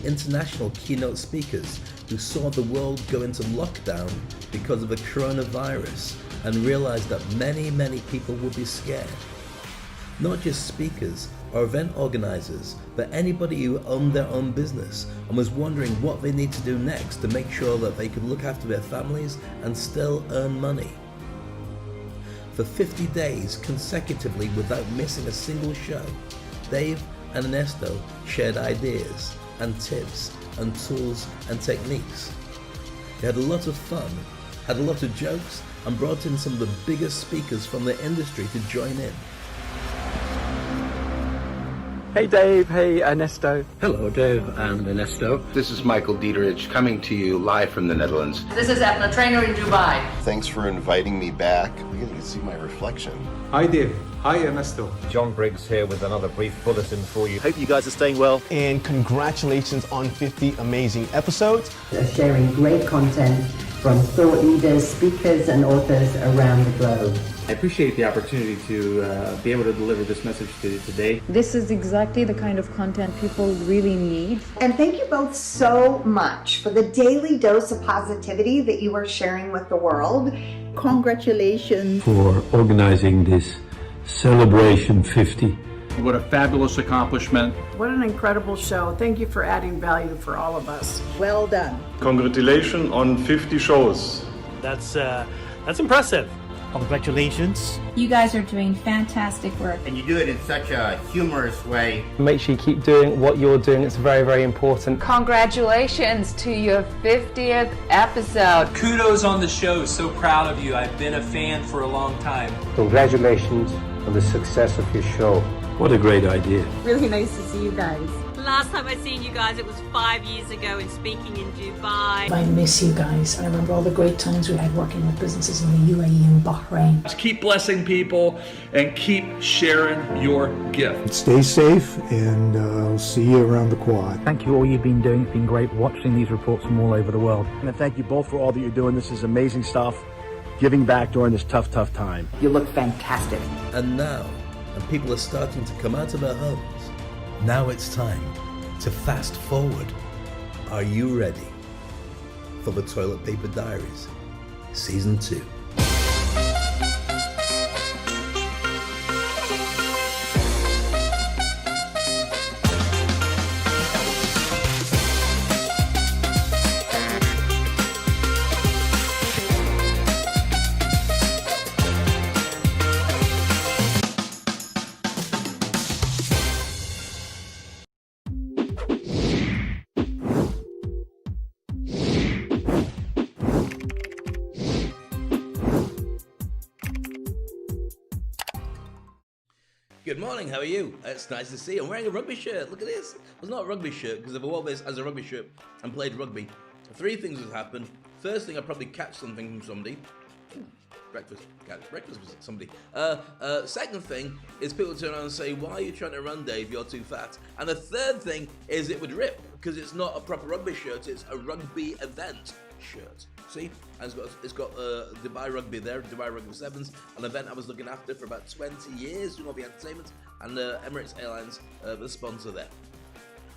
international keynote speakers who saw the world go into lockdown because of the coronavirus and realized that many people would be scared. Not just speakers or event organizers, but anybody who owned their own business and was wondering what they need to do next to make sure that they could look after their families and still earn money. For 50 days consecutively without missing a single show, Dave and Ernesto shared ideas and tips and tools and techniques. They had a lot of fun, had a lot of jokes, and brought in some of the biggest speakers from the industry to join in. Hey Dave, hey Ernesto. Hello Dave and Ernesto. This is Michael Dieterich coming to you live from the Netherlands. This is Ethna, trainer in Dubai. Thanks for inviting me back. You can see my reflection. Hi Dave, hi Ernesto. John Briggs here with another brief bulletin for you. Hope you guys are staying well. And congratulations on 50 amazing episodes. They're sharing great content from thought leaders, speakers, and authors around the globe. I appreciate the opportunity to be able to deliver this message to you today. This is exactly the kind of content people really need. And thank you both so much for the daily dose of positivity that you are sharing with the world. Congratulations for organizing this Celebration 50. What a fabulous accomplishment. What an incredible show. Thank you for adding value for all of us. Well done. Congratulations on 50 shows. That's impressive. Congratulations. You guys are doing fantastic work. And you do it in such a humorous way. Make sure you keep doing what you're doing. It's very important. Congratulations to your 50th episode. Kudos on the show. So proud of you. I've been a fan for a long time. Congratulations on the success of your show. What a great idea. Really nice to see you guys. Last time I seen you guys, it was 5 years ago in speaking in Dubai. I miss you guys. I remember all the great times we had working with businesses in the UAE and Bahrain. Just keep blessing people and keep sharing your gift. Stay safe, and I'll see you around the quad. Thank you all you've been doing. It's been great watching these reports from all over the world. And thank you both for all that you're doing. This is amazing stuff. Giving back during this tough time. You look fantastic. And now, people are starting to come out of their homes. Now it's time to fast forward. Are you ready for the Toilet Paper Diaries Season 2? Good morning, how are you? It's nice to see you. I'm wearing a rugby shirt. Look at this. It's not a rugby shirt because if I wore this as a rugby shirt and played rugby, 3 things would happen. First thing, I'd probably catch something from somebody. Breakfast with somebody. Second thing is people turn around and say, why are you trying to run, Dave? You're too fat. And the third thing is it would rip because it's not a proper rugby shirt. It's a rugby event shirt. See, and it's got Dubai Rugby there, Dubai Rugby Sevens, an event I was looking after for about 20 years, doing all the entertainment, and Emirates Airlines, the sponsor there.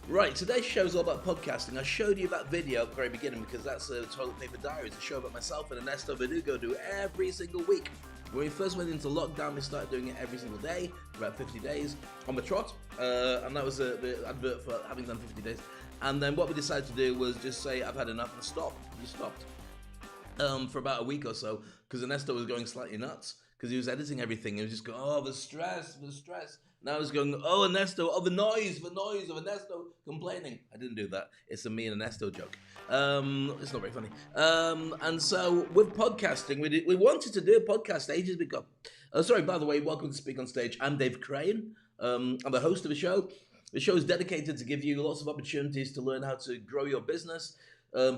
Right, today's show's all about podcasting. I showed you that video at the very beginning because that's Toilet Paper Diaries, a show about myself and Ernesto Verdugo do every single week. When we first went into lockdown, we started doing it every single day, for about 50 days, on the trot, and that was the advert for having done 50 days. And then what we decided to do was just say, I've had enough, and stop. We stopped. For about a week or so, because Ernesto was going slightly nuts, because he was editing everything. He was just going, oh, the stress. Now he's going, oh, Ernesto, oh, the noise of Ernesto complaining. I didn't do that. It's a me and Ernesto joke. It's not very funny. And so with podcasting, we wanted to do a podcast ages ago. Sorry, by the way, welcome to Speak on Stage. I'm Dave Crane. I'm the host of the show. The show is dedicated to give you lots of opportunities to learn how to grow your business,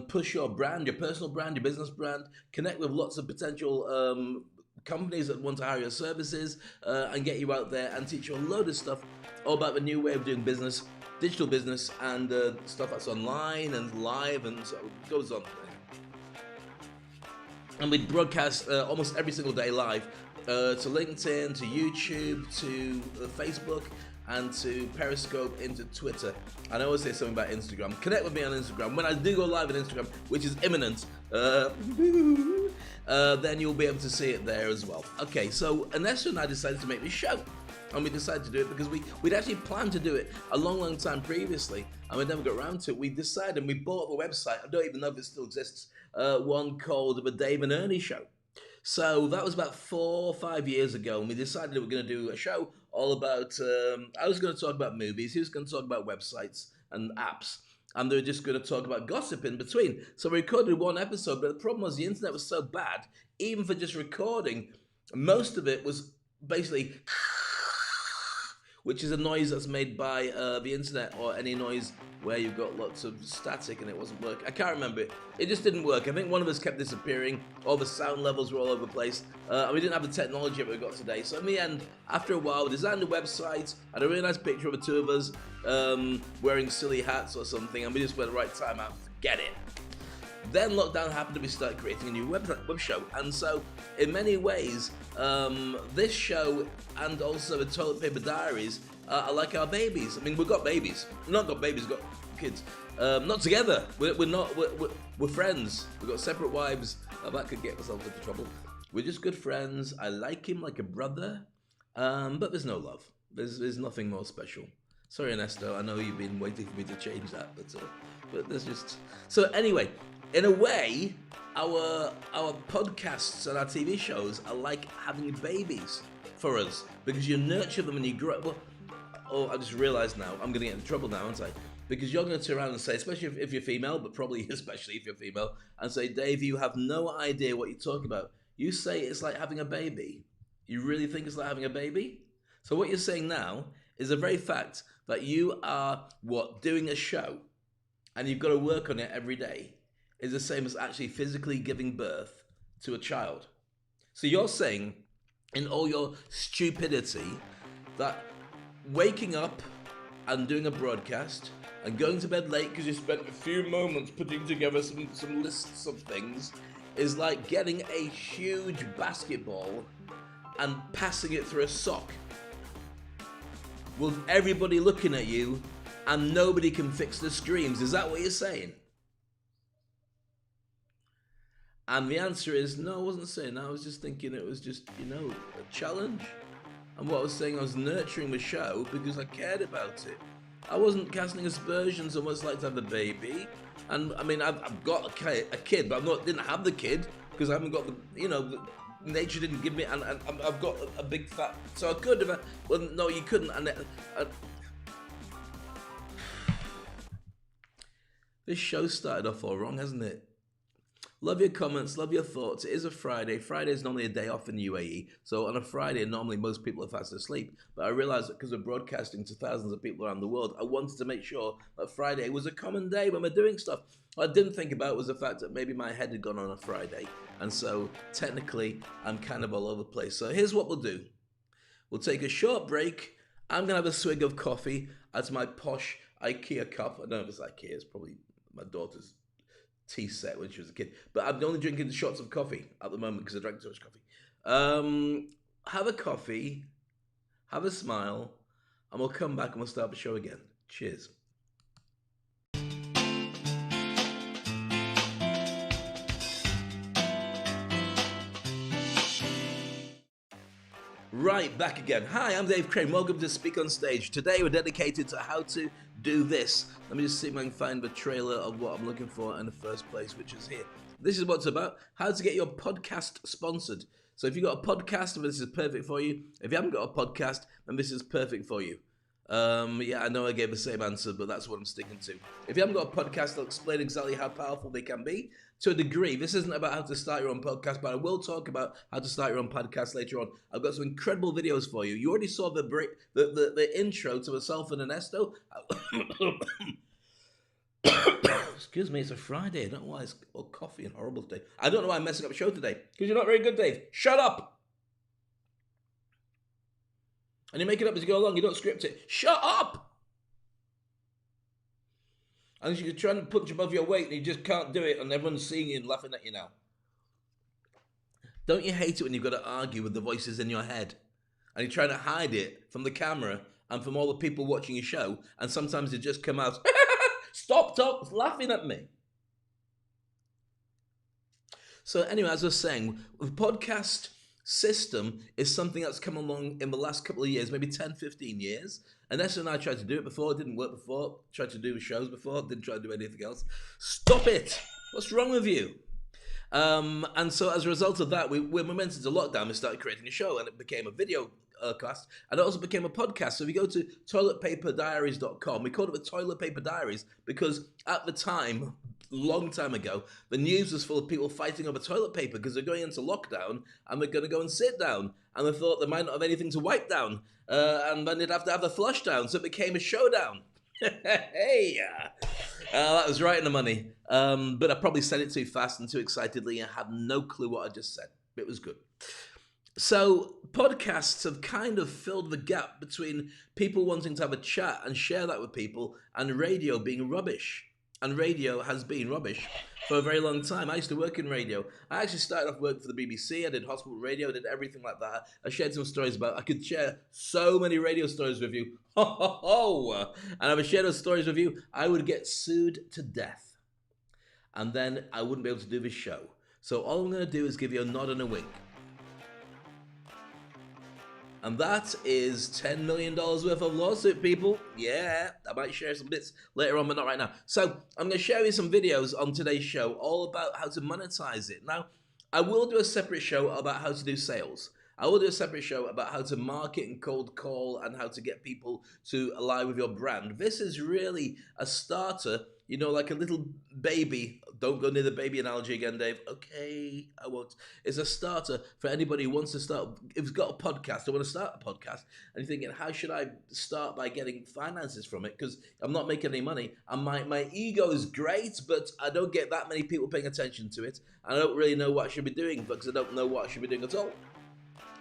push your brand, your personal brand, your business brand, connect with lots of potential companies that want to hire your services, and get you out there and teach you a load of stuff all about the new way of doing business, digital business, and stuff that's online and live, and so it goes on. And we broadcast almost every single day live to LinkedIn, to YouTube, to Facebook, and to Periscope into Twitter. And I always say something about Instagram. Connect with me on Instagram. When I do go live on Instagram, which is imminent, then you'll be able to see it there as well. Okay, so Ernesto and I decided to make this show. And we decided to do it because we'd actually planned to do it a long time previously, and we never got around to it. We decided, and we bought the website, I don't even know if it still exists, one called The Dave and Ernie Show. So that was about 4 or 5 years ago, and we decided we were going to do a show all about, I was going to talk about movies, he was going to talk about websites and apps, and they were just going to talk about gossip in between. So we recorded one episode, but the problem was the internet was so bad, even for just recording, most of it was basically which is a noise that's made by the internet, or any noise where you've got lots of static and it wasn't working. I can't remember it. It just didn't work. I think one of us kept disappearing. All the sound levels were all over the place. And we didn't have the technology that we got today. So in the end, after a while, we designed a website, had a really nice picture of the two of us wearing silly hats or something, and we just went right time out. Forget it. Then lockdown happened and we started creating a new web show. And so, in many ways, this show and also the Toilet Paper Diaries are like our babies. I mean, we've got babies. Not got babies, we've got kids. Not together. We're friends. We've got separate wives. That could get myself into trouble. We're just good friends. I like him like a brother. But there's no love. There's nothing more special. Sorry, Ernesto. I know you've been waiting for me to change that, but there's just... So anyway, in a way, our podcasts and our TV shows are like having babies for us, because you nurture them and you grow. Well, oh, I just realised now, I'm going to get into trouble now, aren't I? Because you're going to turn around and say, especially if you're female, but probably especially if you're female, and say, Dave, you have no idea what you're talking about. You say it's like having a baby. You really think it's like having a baby? So what you're saying now is the very fact that you are, doing a show, and you've got to work on it every day, is the same as actually physically giving birth to a child. So you're saying, in all your stupidity, that waking up and doing a broadcast and going to bed late because you spent a few moments putting together some lists of things is like getting a huge basketball and passing it through a sock, with everybody looking at you and nobody can fix the streams. Is that what you're saying? And the answer is, no, I wasn't saying that. I was just thinking it was just, a challenge. And what I was saying, I was nurturing the show because I cared about it. I wasn't casting aspersions on what it's like to have a baby. And, I mean, I've got a kid, but didn't have the kid because I haven't got the nature didn't give me, and I've got a big fat, so I could have, well, no, you couldn't, and this show started off all wrong, hasn't it? Love your comments, love your thoughts. It is a Friday. Friday is normally a day off in the UAE, so on a Friday, normally most people are fast asleep, but I realised that because we're broadcasting to thousands of people around the world, I wanted to make sure that Friday was a common day when we're doing stuff. What I didn't think about was the fact that maybe my head had gone on a Friday, and so technically I'm kind of all over the place. So here's what we'll do. We'll take a short break. I'm going to have a swig of coffee as my posh IKEA cup. I don't know if it's IKEA, it's probably my daughter's tea set when she was a kid. But I'm only drinking shots of coffee at the moment because I drank too much coffee. Have a coffee, have a smile, and we'll come back and we'll start the show again. Cheers. Right, back again. Hi, I'm Dave Crane. Welcome to Speak on Stage. Today we're dedicated to how to do this. Let me just see if I can find the trailer of what I'm looking for in the first place, which is here. This is what it's about, how to get your podcast sponsored. So if you've got a podcast, this is perfect for you. If you haven't got a podcast, then this is perfect for you. Yeah, I know I gave the same answer, but that's what I'm sticking to. If you haven't got a podcast, I'll explain exactly how powerful they can be. To a degree, this isn't about how to start your own podcast, but I will talk about how to start your own podcast later on. I've got some incredible videos for you. You already saw the intro to myself and Ernesto. Excuse me, it's a Friday. I don't know why it's all coffee and horrible today. I don't know why I'm messing up the show today. Because you're not very good, Dave. Shut up! And you make it up as you go along. You don't script it. Shut up! And you're trying to punch above your weight and you just can't do it and everyone's seeing you and laughing at you now. Don't you hate it when you've got to argue with the voices in your head? And you're trying to hide it from the camera and from all the people watching your show, and sometimes they just come out, stop laughing at me. So anyway, as I was saying, the podcast system is something that's come along in the last couple of years, maybe 10, 15 years. And Esther and I tried to do it before, it didn't work before, tried to do shows before, didn't try to do anything else. Stop it! What's wrong with you? And so as a result of that, when we went into lockdown, we started creating a show, and it became a video cast, and it also became a podcast. So if you go to toiletpaperdiaries.com, we called it the Toilet Paper Diaries because at the time, long time ago, the news was full of people fighting over toilet paper because they're going into lockdown and they're going to go and sit down, and they thought they might not have anything to wipe down, and then they'd have to have the flush down, so it became a showdown. Hey, that was right in the money, but I probably said it too fast and too excitedly and had no clue what I just said. It was good. So podcasts have kind of filled the gap between people wanting to have a chat and share that with people and radio being rubbish. And radio has been rubbish for a very long time. I used to work in radio. I actually started off working for the BBC. I did hospital radio, I did everything like that. I shared some stories about, I could share so many radio stories with you. Ho, ho, ho. And if I shared those stories with you, I would get sued to death. And then I wouldn't be able to do this show. So all I'm going to do is give you a nod and a wink. And that is $10 million worth of lawsuit, people. Yeah, I might share some bits later on, but not right now. So I'm going to share you some videos on today's show all about how to monetize it. Now, I will do a separate show about how to do sales. I will do a separate show about how to market and cold call and how to get people to ally with your brand. This is really a starter, you know, like a little baby. Don't go near the baby analogy again, Dave. Okay, I won't. It's a starter for anybody who wants to start. If you've got a podcast, I want to start a podcast, and you're thinking, how should I start by getting finances from it? Because I'm not making any money, and my ego is great, but I don't get that many people paying attention to it. I don't really know what I should be doing because I don't know what I should be doing at all.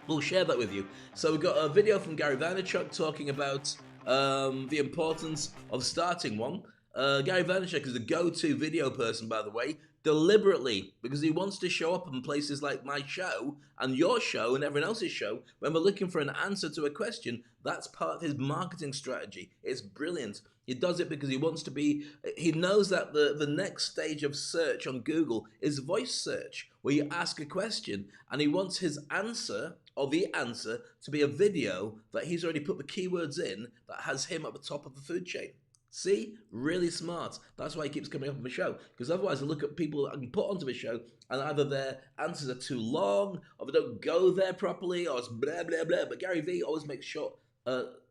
We'll share that with you. So we've got a video from Gary Vaynerchuk talking about the importance of starting one. Gary Vaynerchuk is the go-to video person, by the way, deliberately, because he wants to show up in places like my show and your show and everyone else's show. When we're looking for an answer to a question, that's part of his marketing strategy. It's brilliant. He does it because he wants to be, he knows that the next stage of search on Google is voice search, where you ask a question and he wants his answer or the answer to be a video that he's already put the keywords in that has him at the top of the food chain. See? Really smart. That's why he keeps coming up on the show. Because otherwise I look at people I can put onto the show and either their answers are too long or they don't go there properly or it's blah, blah, blah. But Gary Vee always makes short,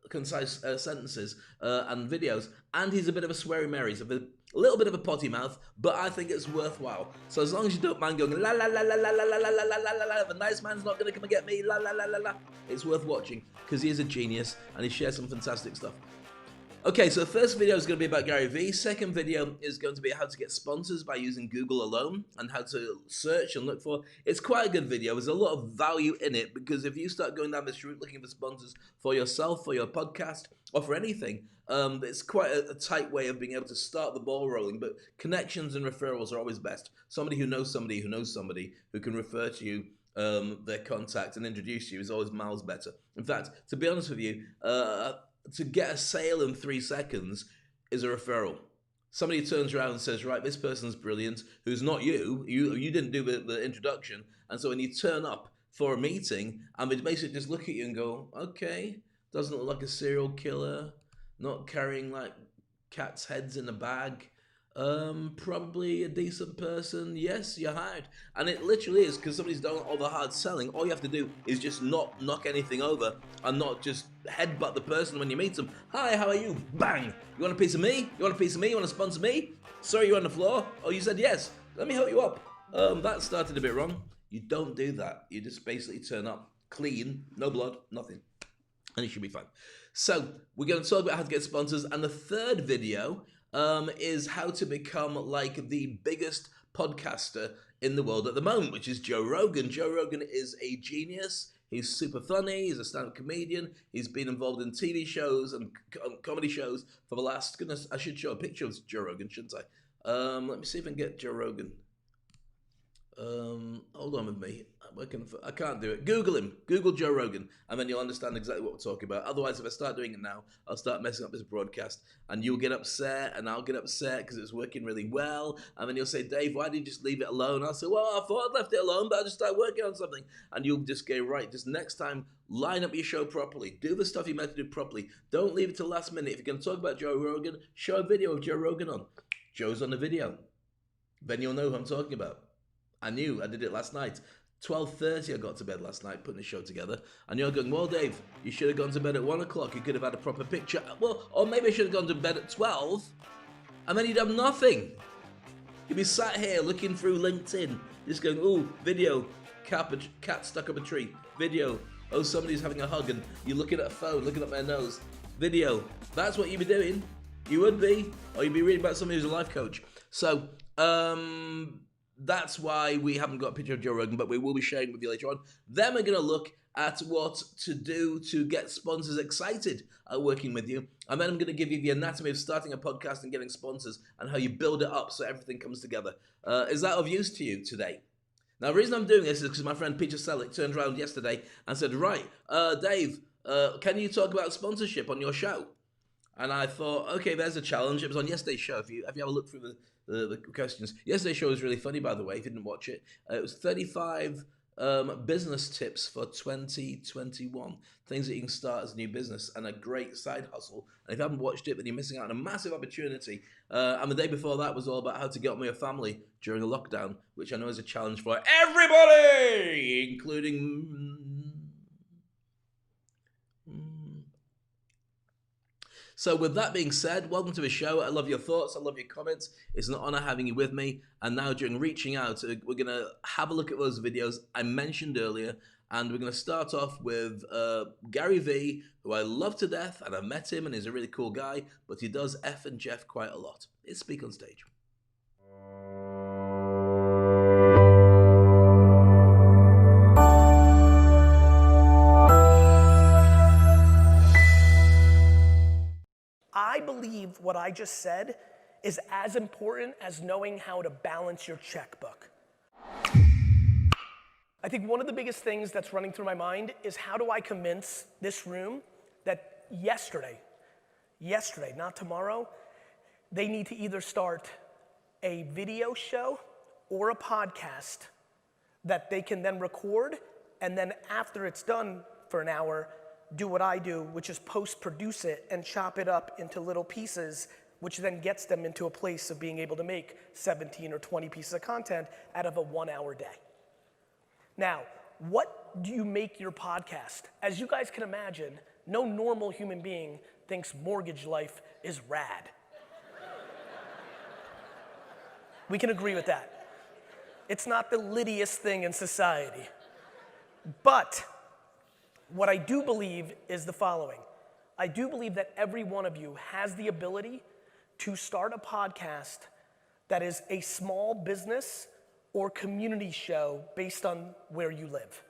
concise sentences and videos. And he's a bit of a sweary Mary. He's a little bit of a potty mouth, but I think it's worthwhile. So as long as you don't mind going la la la la la la la la la la la la, the nice man's not going to come and get me, la la la la la. It's worth watching because he is a genius and he shares some fantastic stuff. Okay, so the first video is going to be about Gary Vee. Second video is going to be how to get sponsors by using Google alone and how to search and look for. It's quite a good video. There's a lot of value in it because if you start going down this route looking for sponsors for yourself, for your podcast, or for anything, it's quite a tight way of being able to start the ball rolling, but connections and referrals are always best. Somebody who knows somebody who knows somebody who can refer to you their contact and introduce you is always miles better. In fact, to be honest with you, to get a sale in 3 seconds is a referral. Somebody turns around and says, right, this person's brilliant, who's not you didn't do the introduction, and so when you turn up for a meeting, and they basically just look at you and go, okay, doesn't look like a serial killer, not carrying like cats' heads in a bag, probably a decent person, yes, you're hired. And it literally is, because somebody's done all the hard selling. All you have to do is just not knock anything over and not just headbutt the person when you meet them. Hi, how are you? Bang! You want a piece of me? You want a piece of me? You want to sponsor me? Sorry, you're on the floor? Oh, you said yes. Let me help you up. That started a bit wrong. You don't do that. You just basically turn up clean, no blood, nothing. And it should be fine. So we're going to talk about how to get sponsors. And the third video is how to become like the biggest podcaster in the world at the moment, which is Joe Rogan. Joe Rogan is a genius. He's super funny. He's a stand-up comedian. He's been involved in TV shows and comedy shows for the last, goodness, I should show a picture of Joe Rogan, shouldn't I? Let me see if I can get Joe Rogan. Hold on with me. I can't do it. Google him. Google Joe Rogan, and then you'll understand exactly what we're talking about. Otherwise, if I start doing it now, I'll start messing up this broadcast, and you'll get upset, and I'll get upset because it's working really well. And then you'll say, Dave, why did you just leave it alone? I'll say, well, I thought I'd left it alone, but I just started working on something. And you'll just go, right, just next time, line up your show properly. Do the stuff you're meant to do properly. Don't leave it till last minute. If you're going to talk about Joe Rogan, show a video of Joe Rogan on. Joe's on the video. Then you'll know who I'm talking about. I knew. I did it last night. 12:30 I got to bed last night putting the show together. And you're going, well, Dave, you should have gone to bed at 1 o'clock. You could have had a proper picture. Well, or maybe I should have gone to bed at 12. And then you'd have nothing. You'd be sat here looking through LinkedIn. Just going, ooh, video. Cat stuck up a tree. Video. Oh, somebody's having a hug. And you're looking at a phone, looking at their nose. Video. That's what you'd be doing. You would be. Or you'd be reading about somebody who's a life coach. So, that's why we haven't got a picture of Joe Rogan, but we will be sharing with you later on. Then we're going to look at what to do to get sponsors excited at working with you. And then I'm going to give you the anatomy of starting a podcast and getting sponsors and how you build it up so everything comes together. Is that of use to you today? Now, the reason I'm doing this is because my friend Peter Selleck turned around yesterday and said, right, Dave, can you talk about sponsorship on your show? And I thought, okay, there's a challenge. It was on yesterday's show. If you have a look through the questions. Yesterday's show was really funny, by the way, if you didn't watch it. It was 35 business tips for 2021. Things that you can start as a new business and a great side hustle. And if you haven't watched it, then you're missing out on a massive opportunity. And the day before that was all about how to get on with your family during a lockdown, which I know is a challenge for everybody, including... So with that being said, welcome to the show. I love your thoughts. I love your comments. It's an honor having you with me. And now during reaching out, we're going to have a look at those videos I mentioned earlier. And we're going to start off with Gary V, who I love to death. And I've met him and he's a really cool guy. But he does F and Jeff quite a lot. It's Speak on Stage. I believe what I just said is as important as knowing how to balance your checkbook. I think one of the biggest things that's running through my mind is how do I convince this room that yesterday, not tomorrow, they need to either start a video show or a podcast that they can then record, and then after it's done for an hour, do what I do, which is post-produce it and chop it up into little pieces, which then gets them into a place of being able to make 17 or 20 pieces of content out of a 1 hour day. Now, what do you make your podcast? As you guys can imagine, no normal human being thinks mortgage life is rad. We can agree with that. It's not the littiest thing in society. But what I do believe is the following. I do believe that every one of you has the ability to start a podcast that is a small business or community show based on where you live.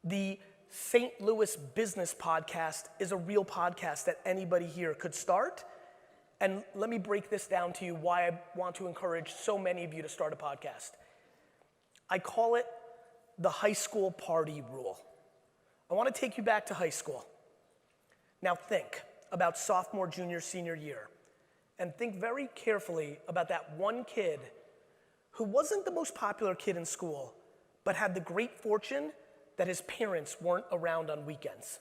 The St. Louis Business Podcast is a real podcast that anybody here could start. And let me break this down to you why I want to encourage so many of you to start a podcast. I call it the high school party rule. I want to take you back to high school. Now think about sophomore, junior, senior year, and think very carefully about that one kid who wasn't the most popular kid in school, but had the great fortune that his parents weren't around on weekends.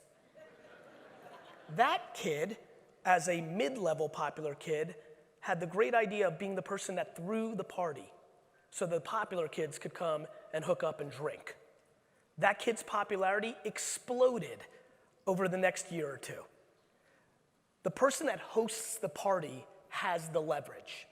That kid, as a mid-level popular kid, had the great idea of being the person that threw the party so the popular kids could come and hook up and drink. That kid's popularity exploded over the next year or two. The person that hosts the party has the leverage.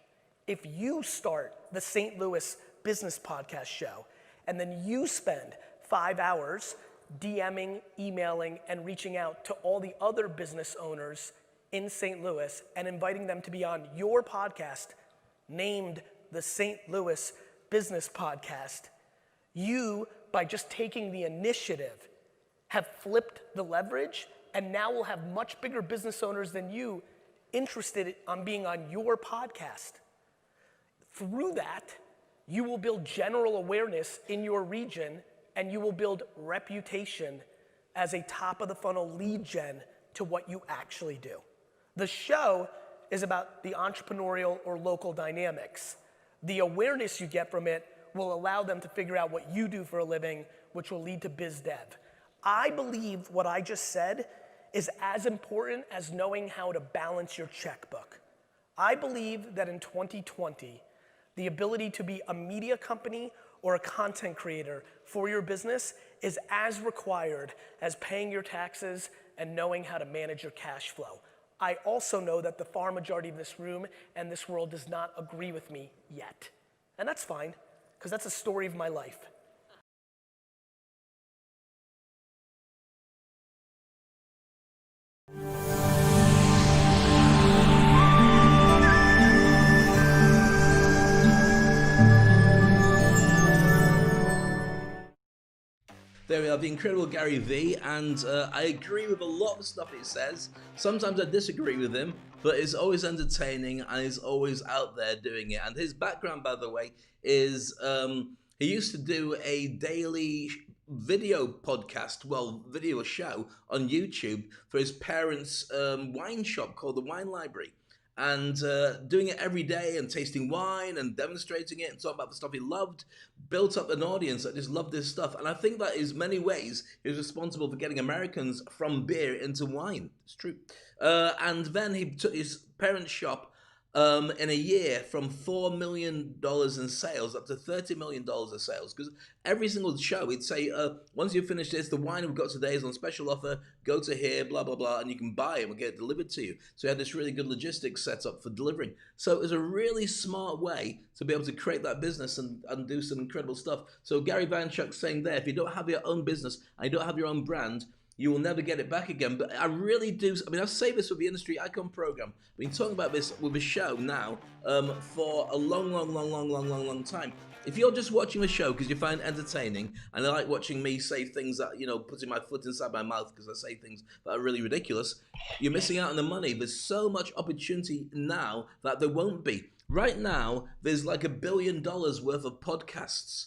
If you start the St. Louis Business Podcast show, and then you spend 5 hours DMing, emailing, and reaching out to all the other business owners in St. Louis and inviting them to be on your podcast, named the St. Louis Business Podcast, you, by just taking the initiative, have flipped the leverage, and now will have much bigger business owners than you interested in being on your podcast. Through that, You will build general awareness in your region, and you will build reputation as a top of the funnel lead gen to what you actually do. The show is about the entrepreneurial or local dynamics. The awareness you get from it will allow them to figure out what you do for a living, which will lead to biz dev. I believe what I just said is as important as knowing how to balance your checkbook. I believe that in 2020, the ability to be a media company or a content creator for your business is as required as paying your taxes and knowing how to manage your cash flow. I also know that the far majority of this room and this world does not agree with me yet. And that's fine, because that's a story of my life. There we are, the incredible Gary V, and I agree with a lot of the stuff he says. Sometimes I disagree with him, but it's always entertaining and he's always out there doing it. And his background, by the way, is he used to do a daily video podcast, video show on YouTube for his parents' wine shop called The Wine Library. And doing it every day and tasting wine and demonstrating it and talking about the stuff he loved, built up an audience that just loved this stuff. And I think that in many ways he was responsible for getting Americans from beer into wine. It's true. And then he took his parents' shop in a year from $4 million in sales up to $30 million of sales. Because every single show he'd say, once you finish this, the wine we've got today is on special offer, go to here, blah, blah, blah, and you can buy it and we'll get it delivered to you. So he had this really good logistics set up for delivering. So it was a really smart way to be able to create that business and do some incredible stuff. So Gary Vaynerchuk's saying there, if you don't have your own business and you don't have your own brand, you will never get it back again. But I really do. I mean, I say this with the Industry Icon program. I've been talking about this with a show now for a long time. If you're just watching the show because you find it entertaining and you like watching me say things that, putting my foot inside my mouth because I say things that are really ridiculous, you're missing out on the money. There's so much opportunity now that there won't be. Right now, there's like $1 billion worth of podcasts.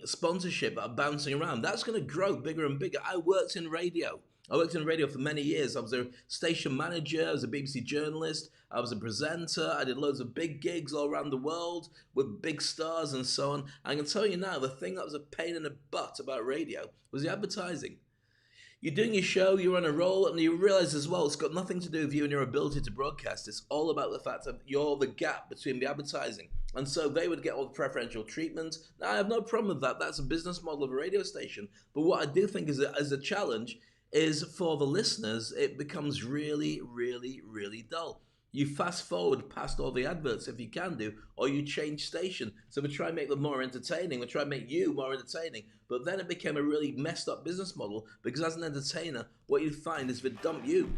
Sponsorship that are bouncing around. That's going to grow bigger and bigger. I worked in radio. For many years. I was a station manager, I was a BBC journalist, I was a presenter, I did loads of big gigs all around the world with big stars and so on. I can tell you now, the thing that was a pain in the butt about radio was the advertising. You're doing your show, you're on a roll, and you realize as well, it's got nothing to do with you and your ability to broadcast. It's all about the fact that you're the gap between the advertising. And so they would get all the preferential treatment. Now, I have no problem with that. That's a business model of a radio station. But what I do think is a challenge is for the listeners, it becomes really, really, really dull. You fast forward past all the adverts if you can do, or you change station. So we try and make them more entertaining. We try and make you more entertaining. But then it became a really messed up business model because as an entertainer, what you find is they dump you.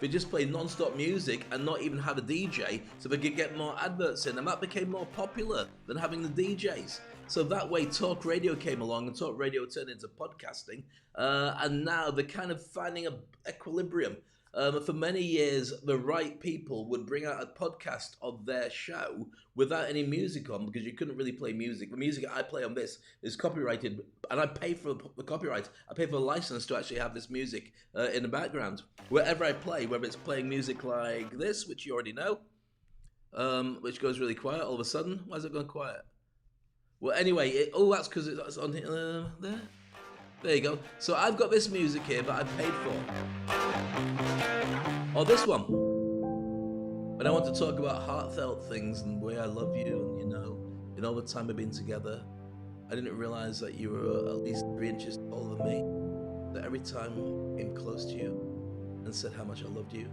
They just play non-stop music and not even have a DJ so they could get more adverts in. And that became more popular than having the DJs. So that way talk radio came along and talk radio turned into podcasting. And now they're kind of finding an equilibrium. For many years, the right people would bring out a podcast of their show without any music on because you couldn't really play music. The music I play on this is copyrighted, and I pay for the copyright. I pay for the license to actually have this music in the background. Wherever I play, whether it's playing music like this, which you already know, which goes really quiet all of a sudden. Why is it going quiet? Well, anyway, that's because it's on there. There you go. So I've got this music here that I paid for. Or this one. When I want to talk about heartfelt things and the way I love you and in all the time we've been together, I didn't realize that you were at least 3 inches taller than me. That every time I came close to you and said how much I loved you,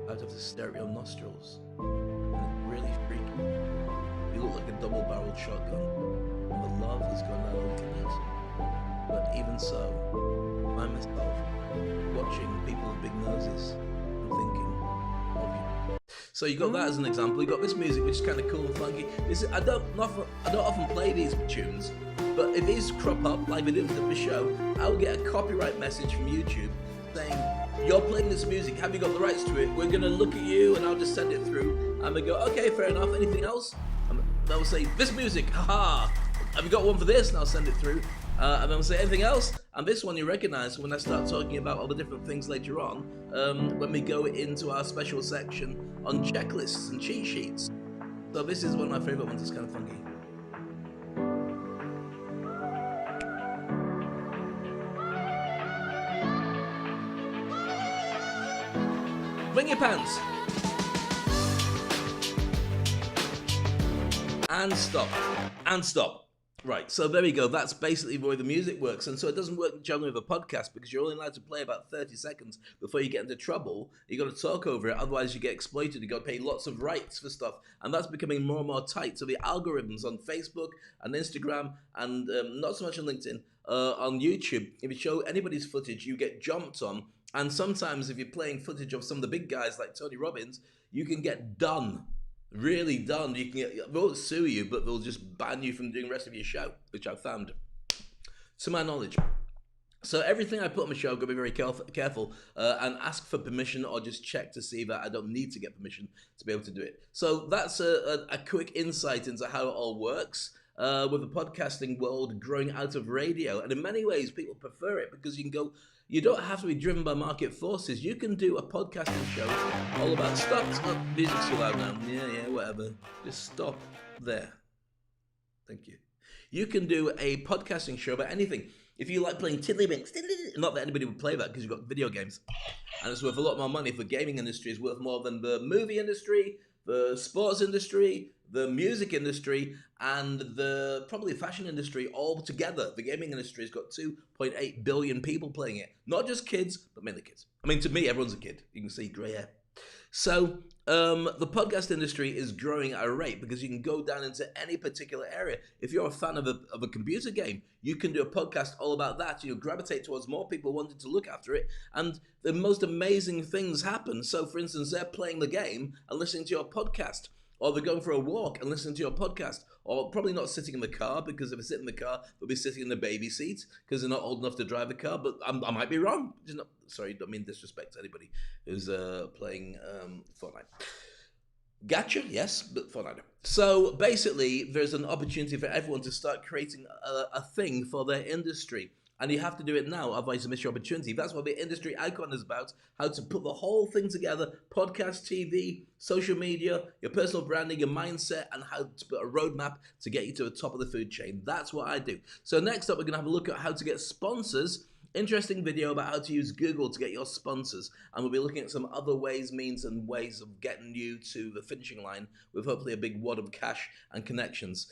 I'd have to stare at your nostrils. And it really freaked me. You look like a double-barreled shotgun, and the love has gone down a little bit. But even so, I myself, watching people with big noses and thinking of you. So you got that as an example. You got this music, which is kind of cool and funky. I don't often play these tunes, but if these crop up like we did with the show, I'll get a copyright message from YouTube saying, "You're playing this music. Have you got the rights to it? We're gonna look at you," and I'll just send it through. And they go, "Okay, fair enough. Anything else?" they'll say, this music, haha. Have you got one for this? And I'll send it through. And then we'll say anything else. And this one you recognize when I start talking about all the different things later on, when we go into our special section on checklists and cheat sheets. So this is one of my favorite ones. It's kind of funky. Bring your pants. And stop. And stop. Right, so there we go. That's basically the way the music works. And so it doesn't work generally with a podcast because you're only allowed to play about 30 seconds before you get into trouble. You got to talk over it, otherwise you get exploited. You got to pay lots of rights for stuff. And that's becoming more and more tight. So the algorithms on Facebook and Instagram and not so much on LinkedIn, on YouTube, if you show anybody's footage, you get jumped on. And sometimes if you're playing footage of some of the big guys like Tony Robbins, you can get done. Really done. You can they won't sue you, but they'll just ban you from doing the rest of your show, which I've found, to my knowledge. So everything I put on the show, I've got to be very careful and ask for permission or just check to see that I don't need to get permission to be able to do it. So that's a quick insight into how it all works. With the podcasting world growing out of radio, and in many ways people prefer it because you can go. You don't have to be driven by market forces. You can do a podcasting show all about stop. Music's too loud now. Yeah, whatever. Just stop there. Thank you. You can do a podcasting show about anything. If you like playing tiddlywinks, not that anybody would play that because you've got video games, and it's worth a lot more money. The gaming industry is worth more than the movie industry, the sports industry, the music industry, and the probably fashion industry all together. The gaming industry has got 2.8 billion people playing it. Not just kids, but mainly kids. I mean, to me, everyone's a kid. You can see grey hair. So the podcast industry is growing at a rate because you can go down into any particular area. If you're a fan of a computer game, you can do a podcast all about that. You'll gravitate towards more people wanting to look after it, and the most amazing things happen. So, for instance, they're playing the game and listening to your podcast, or they're going for a walk and listening to your podcast, or probably not sitting in the car, because if they sit in the car, they'll be sitting in the baby seat because they're not old enough to drive a car. But I might be wrong. Sorry, don't mean disrespect to anybody who's playing Fortnite. Gotcha, yes, but Fortnite. So basically, there's an opportunity for everyone to start creating a thing for their industry. And you have to do it now, otherwise you miss your opportunity. That's what the Industry Icon is about, how to put the whole thing together, podcast, TV, social media, your personal branding, your mindset, and how to put a roadmap to get you to the top of the food chain. That's what I do. So next up, we're going to have a look at how to get sponsors. Interesting video about how to use Google to get your sponsors. And we'll be looking at some other ways, means, and ways of getting you to the finishing line with hopefully a big wad of cash and connections.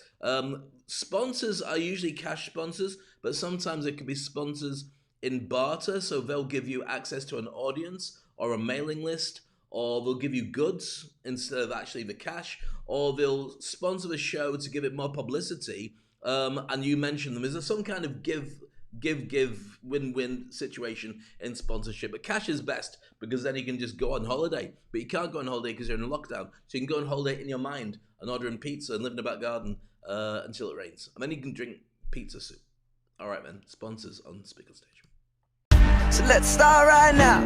Sponsors are usually cash sponsors, but sometimes it can be sponsors in barter. So they'll give you access to an audience or a mailing list, or they'll give you goods instead of actually the cash, or they'll sponsor the show to give it more publicity. And you mention them. Is there some kind of give, win-win situation in sponsorship? But cash is best because then you can just go on holiday. But you can't go on holiday because you're in lockdown. So you can go on holiday in your mind and ordering pizza and live in a back garden until it rains. And then you can drink pizza soup. All right, then. Sponsors on SpeakOnstage. So let's start right now.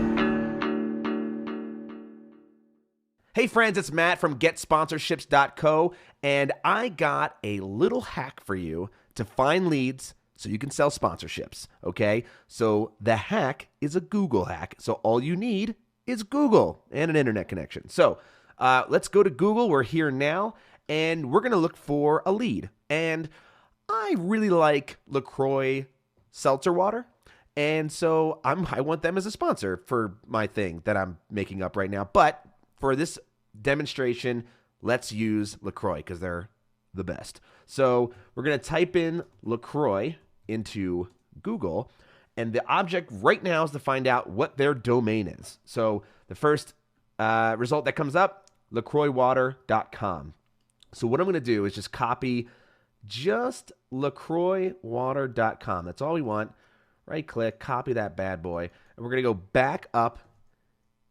Hey friends, it's Matt from GetSponsorships.co, and I got a little hack for you to find leads so you can sell sponsorships, okay? So the hack is a Google hack. So all you need is Google and an internet connection. So let's go to Google. We're here now, and we're going to look for a lead. And I really like LaCroix seltzer water, and so I want them as a sponsor for my thing that I'm making up right now. But for this demonstration, let's use LaCroix because they're the best. So we're going to type in LaCroix into Google, and the object right now is to find out what their domain is. So the first result that comes up, lacroixwater.com. So what I'm going to do is just copy just lacroixwater.com. That's all we want. Right click, copy that bad boy, and we're going to go back up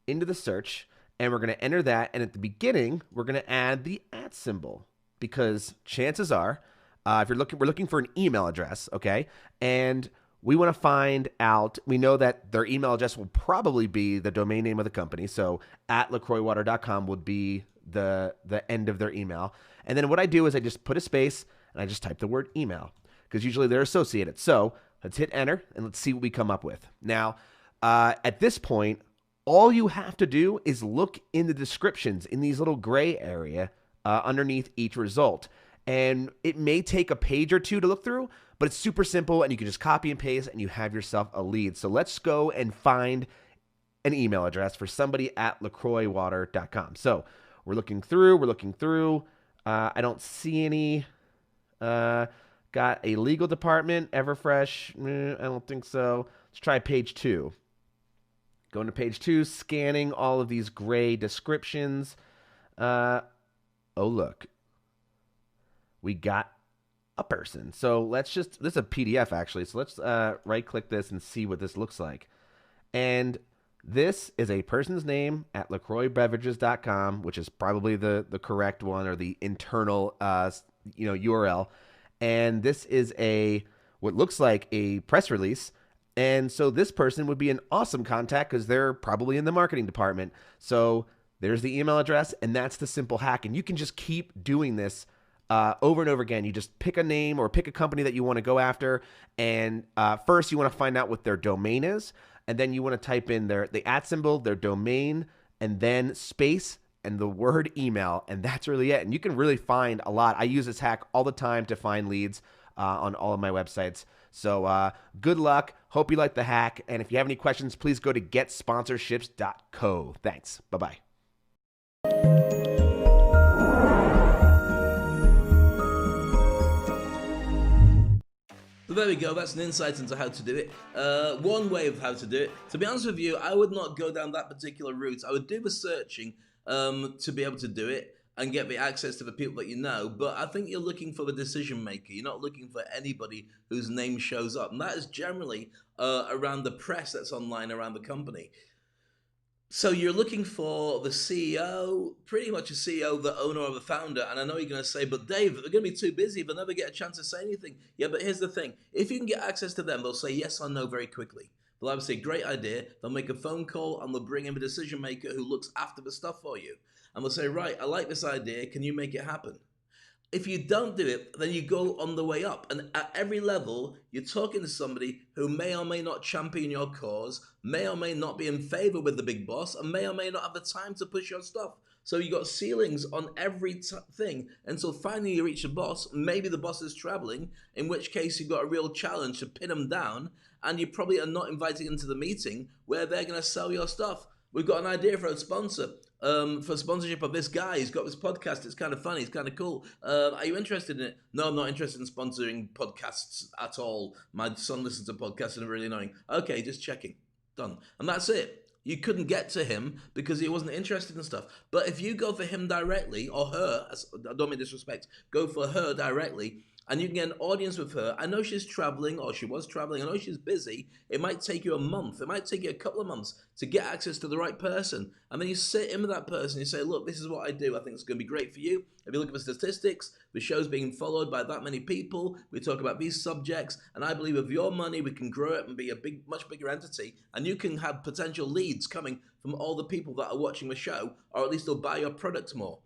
into the search, and we're going to enter that, and at the beginning, we're going to add the @ symbol, because chances are, if we're looking for an email address, okay, and we want to find out, we know that their email address will probably be the domain name of the company, so @lacroixwater.com would be the end of their email. And then what I do is I just put a space and I just type the word email because usually they're associated. So let's hit enter and let's see what we come up with. Now, at this point, all you have to do is look in the descriptions in these little gray area underneath each result. And it may take a page or two to look through, but it's super simple and you can just copy and paste and you have yourself a lead. So let's go and find an email address for somebody at lacroixwater.com. So we're looking through. I don't see any. Got a legal department, Everfresh. I don't think so. Let's try page 2. Going to page 2, scanning all of these gray descriptions. Oh, look. We got a person. So let's just, this is a PDF actually. So let's right click this and see what this looks like. And this is a person's name at lacroixbeverages.com, which is probably the correct one or the internal URL. And this is what looks like a press release. And so this person would be an awesome contact because they're probably in the marketing department. So there's the email address, and that's the simple hack. And you can just keep doing this over and over again. You just pick a name or pick a company that you want to go after. And first you want to find out what their domain is. And then you want to type in the @ symbol, their domain, and then space and the word email. And that's really it. And you can really find a lot. I use this hack all the time to find leads on all of my websites. So good luck. Hope you like the hack. And if you have any questions, please go to getsponsorships.co. Thanks. Bye-bye. So there we go, that's an insight into how to do it. One way of how to do it. To be honest with you, I would not go down that particular route. I would do the searching to be able to do it and get the access to the people that you know, but I think you're looking for the decision maker. You're not looking for anybody whose name shows up. And that is generally around the press that's online around the company. So you're looking for the CEO, pretty much a CEO, the owner or the founder. And I know you're going to say, but Dave, they're going to be too busy. They'll never get a chance to say anything. Yeah, but here's the thing. If you can get access to them, they'll say yes or no very quickly. They'll either say, great idea. They'll make a phone call and they'll bring in the decision maker who looks after the stuff for you. And they'll say, right, I like this idea. Can you make it happen? If you don't do it, then you go on the way up. And at every level, you're talking to somebody who may or may not champion your cause, may or may not be in favor with the big boss, and may or may not have the time to push your stuff. So you got ceilings on every thing until finally you reach the boss. Maybe the boss is traveling, in which case you've got a real challenge to pin them down, and you probably are not inviting them to the meeting where they're going to sell your stuff. We've got an idea for a sponsor. For sponsorship of this guy. He's got this podcast. It's kind of funny. It's kind of cool. Are you interested in it? No, I'm not interested in sponsoring podcasts at all. My son listens to podcasts and they're really annoying. Okay, just checking. Done. And that's it. You couldn't get to him because he wasn't interested in stuff. But if you go for him directly, or her, I don't mean disrespect, go for her directly, and you can get an audience with her. I know she's traveling, or she was traveling. I know she's busy. It might take you a month. It might take you a couple of months to get access to the right person. And then you sit in with that person. You say, look, this is what I do. I think it's going to be great for you. If you look at the statistics, the show's being followed by that many people. We talk about these subjects. And I believe with your money, we can grow it and be a much bigger entity. And you can have potential leads coming from all the people that are watching the show, or at least they'll buy your products more.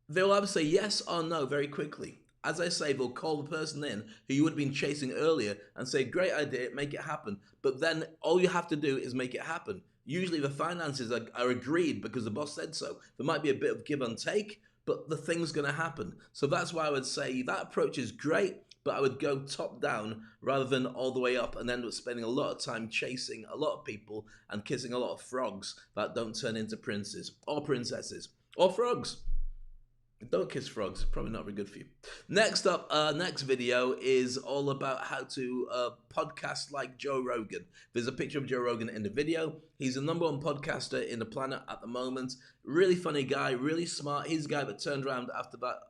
They'll either say yes or no very quickly. As I say, they'll call the person in who you would have been chasing earlier and say, great idea, make it happen. But then all you have to do is make it happen. Usually the finances are agreed because the boss said so. There might be a bit of give and take, but the thing's going to happen. So that's why I would say that approach is great, but I would go top down rather than all the way up and end up spending a lot of time chasing a lot of people and kissing a lot of frogs that don't turn into princes or princesses or frogs. Don't kiss frogs, probably not very good for you. Next up, next video is all about how to podcast like Joe Rogan. There's a picture of Joe Rogan in the video. He's the #1 podcaster in the planet at the moment. Really funny guy, really smart. He's the guy that turned around after that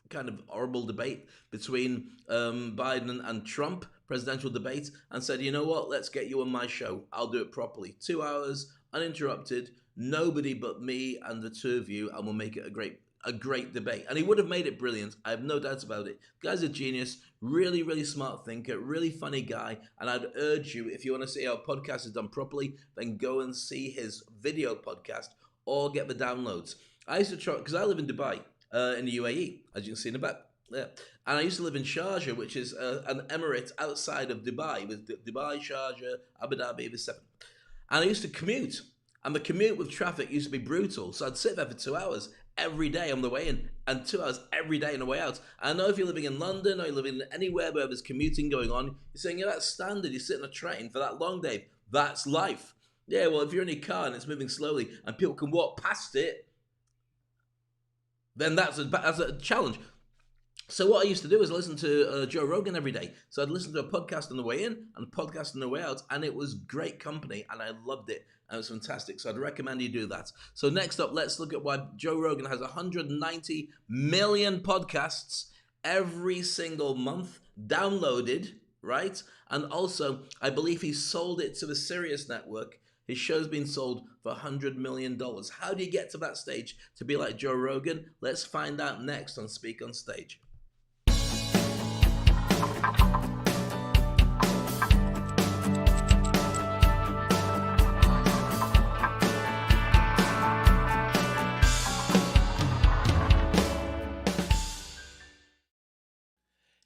kind of horrible debate between Biden and Trump, presidential debate, and said, you know what, let's get you on my show. I'll do it properly. 2 hours, uninterrupted, nobody but me and the two of you, and we'll make it a great debate. And he would have made it brilliant. I have no doubts about it. The guy's a genius, really, really smart thinker, really funny guy. And I'd urge you, if you want to see how a podcast is done properly, then go and see his video podcast or get the downloads. I used to try, because I live in Dubai, in the UAE, as you can see in the back. Yeah. And I used to live in Sharjah, which is an emirate outside of Dubai, with Dubai, Sharjah, Abu Dhabi, the seven. And I used to commute. And the commute with traffic used to be brutal. So I'd sit there for 2 hours every day on the way in, and 2 hours every day on the way out. I know if you're living in London or you're living anywhere where there's commuting going on, you're saying, yeah, that's standard. You sit in a train for that long, Dave. That's life. Yeah, well, if you're in your car and it's moving slowly and people can walk past it, then that's a challenge. So what I used to do is listen to Joe Rogan every day. So I'd listen to a podcast on the way in and a podcast on the way out, and it was great company, and I loved it, and it was fantastic. So I'd recommend you do that. So next up, let's look at why Joe Rogan has 190 million podcasts every single month downloaded, right? And also, I believe he sold it to the Sirius network. His show's been sold for $100 million. How do you get to that stage to be like Joe Rogan? Let's find out next on Speak on Stage.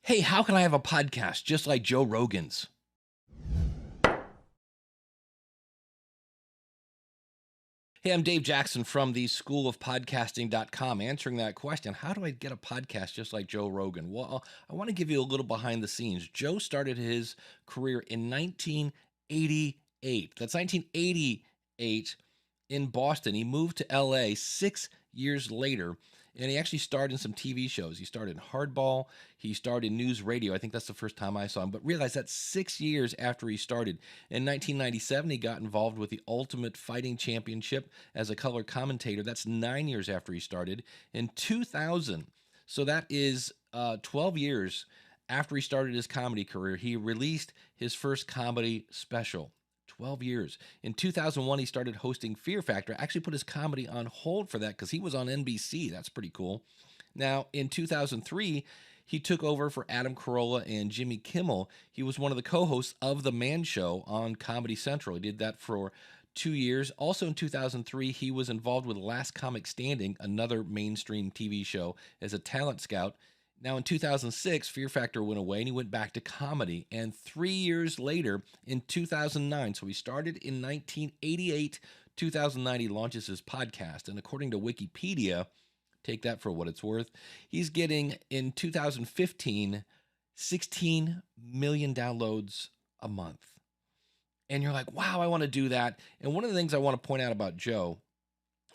Hey, how can I have a podcast just like Joe Rogan's? Hey, I'm Dave Jackson from the schoolofpodcasting.com, answering that question. How do I get a podcast just like Joe Rogan? Well, I want to give you a little behind the scenes. Joe started his career in 1988. That's 1988 in Boston. He moved to LA 6 years later, and he actually starred in some TV shows. He starred in Hardball. He starred in News Radio. I think that's the first time I saw him. But realize that's 6 years after he started. In 1997, he got involved with the Ultimate Fighting Championship as a color commentator. That's 9 years after he started. In 2000, so that is 12 years after he started his comedy career, he released his first comedy special. 12 years. In 2001, he started hosting Fear Factor. Actually put his comedy on hold for that because he was on NBC. That's pretty cool. Now, in 2003, he took over for Adam Carolla and Jimmy Kimmel. He was one of the co-hosts of The Man Show on Comedy Central. He did that for 2 years. Also in 2003, he was involved with Last Comic Standing, another mainstream TV show, as a talent scout. Now, in 2006, Fear Factor went away and he went back to comedy. And 3 years later, in 2009, so he started in 1988, 2009, he launches his podcast. And according to Wikipedia, take that for what it's worth, he's getting, in 2015, 16 million downloads a month. And you're like, wow, I want to do that. And one of the things I want to point out about Joe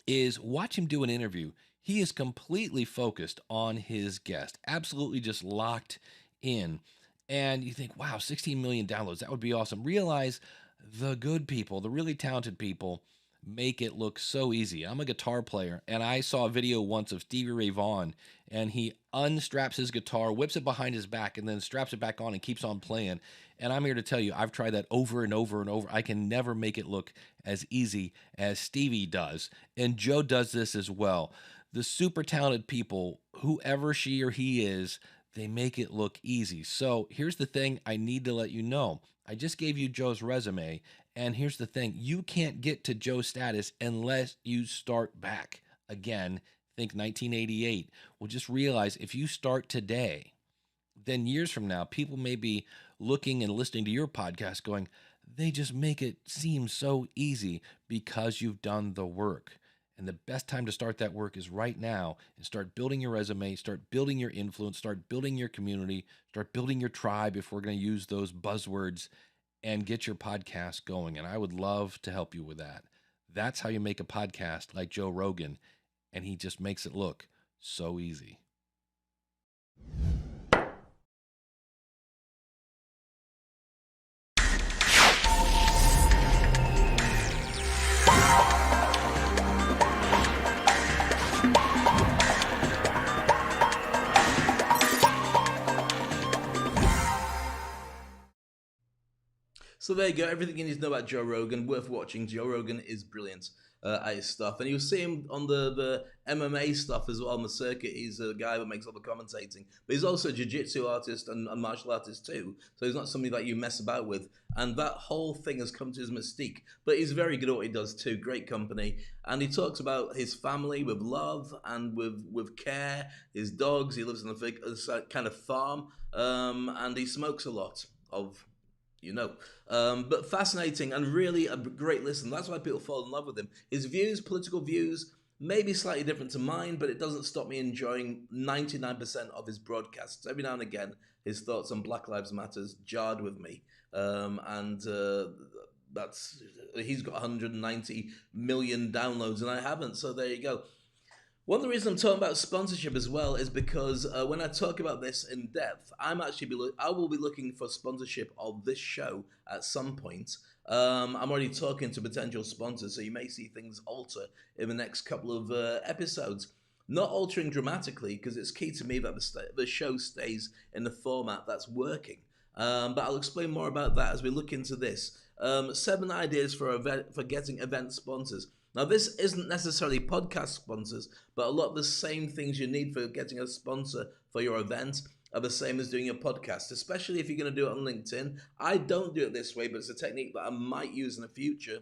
is watch him do an interview. He is completely focused on his guest, absolutely just locked in. And you think, wow, 16 million downloads, that would be awesome. Realize the good people, the really talented people, make it look so easy. I'm a guitar player, and I saw a video once of Stevie Ray Vaughan, and he unstraps his guitar, whips it behind his back, and then straps it back on and keeps on playing. And I'm here to tell you, I've tried that over and over and over. I can never make it look as easy as Stevie does. And Joe does this as well. The super talented people, whoever she or he is, they make it look easy. So here's the thing I need to let you know. I just gave you Joe's resume, and here's the thing. You can't get to Joe's status unless you start back. Again, think 1988. Well, just realize if you start today, then years from now, people may be looking and listening to your podcast going, they just make it seem so easy because you've done the work. And the best time to start that work is right now, and start building your resume, start building your influence, start building your community, start building your tribe, if we're going to use those buzzwords, and get your podcast going. And I would love to help you with that. That's how you make a podcast like Joe Rogan, and he just makes it look so easy. So there you go, everything you need to know about Joe Rogan, worth watching. Joe Rogan is brilliant. at his stuff. And you see him on the MMA stuff as well on the circuit. He's a guy that makes all the commentating. But he's also a jiu-jitsu artist and martial artist too. So he's not somebody that you mess about with. And that whole thing has come to his mystique. But he's very good at what he does too. Great company. And he talks about his family with love and with care. His dogs. He lives in a kind of farm. And he smokes a lot of... but fascinating and really a great listen. That's why people fall in love with him. His views, political views, may be slightly different to mine, but it doesn't stop me enjoying 99% of his broadcasts. Every now and again, his thoughts on Black Lives Matters jarred with me. He's got 190 million downloads and I haven't, so there you go. One of the reasons I'm talking about sponsorship as well is because when I talk about this in depth, I will be looking for sponsorship of this show at some point. I'm already talking to potential sponsors, so you may see things alter in the next couple of episodes. Not altering dramatically, because it's key to me that the show stays in the format that's working. But I'll explain more about that as we look into this. 7 ideas for getting event sponsors. Now, this isn't necessarily podcast sponsors, but a lot of the same things you need for getting a sponsor for your event are the same as doing your podcast, especially if you're going to do it on LinkedIn. I don't do it this way, but it's a technique that I might use in the future.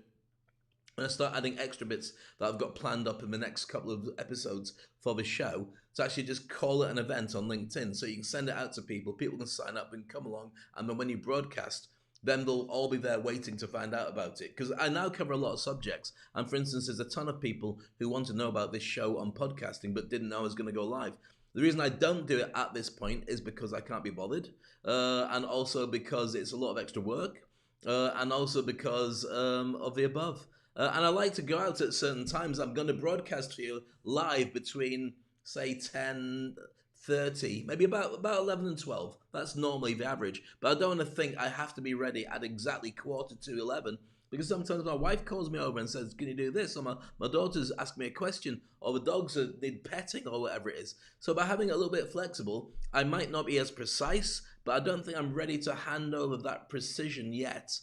And I start adding extra bits that I've got planned up in the next couple of episodes for the show to actually just call it an event on LinkedIn. So you can send it out to people. People can sign up and come along. And then when you broadcast, then they'll all be there waiting to find out about it. Because I now cover a lot of subjects. And for instance, there's a ton of people who want to know about this show on podcasting but didn't know I was going to go live. The reason I don't do it at this point is because I can't be bothered. And also because it's a lot of extra work. And also because of the above. And I like to go out at certain times. I'm going to broadcast for you live between, say, 10:30, maybe about 11 and 12. That's normally the average. But I don't want to think I have to be ready at exactly 11:45, because sometimes my wife calls me over and says, can you do this? Or my daughters ask me a question, or the dogs need petting, or whatever it is. So by having it a little bit flexible, I might not be as precise, but I don't think I'm ready to hand over that precision yet.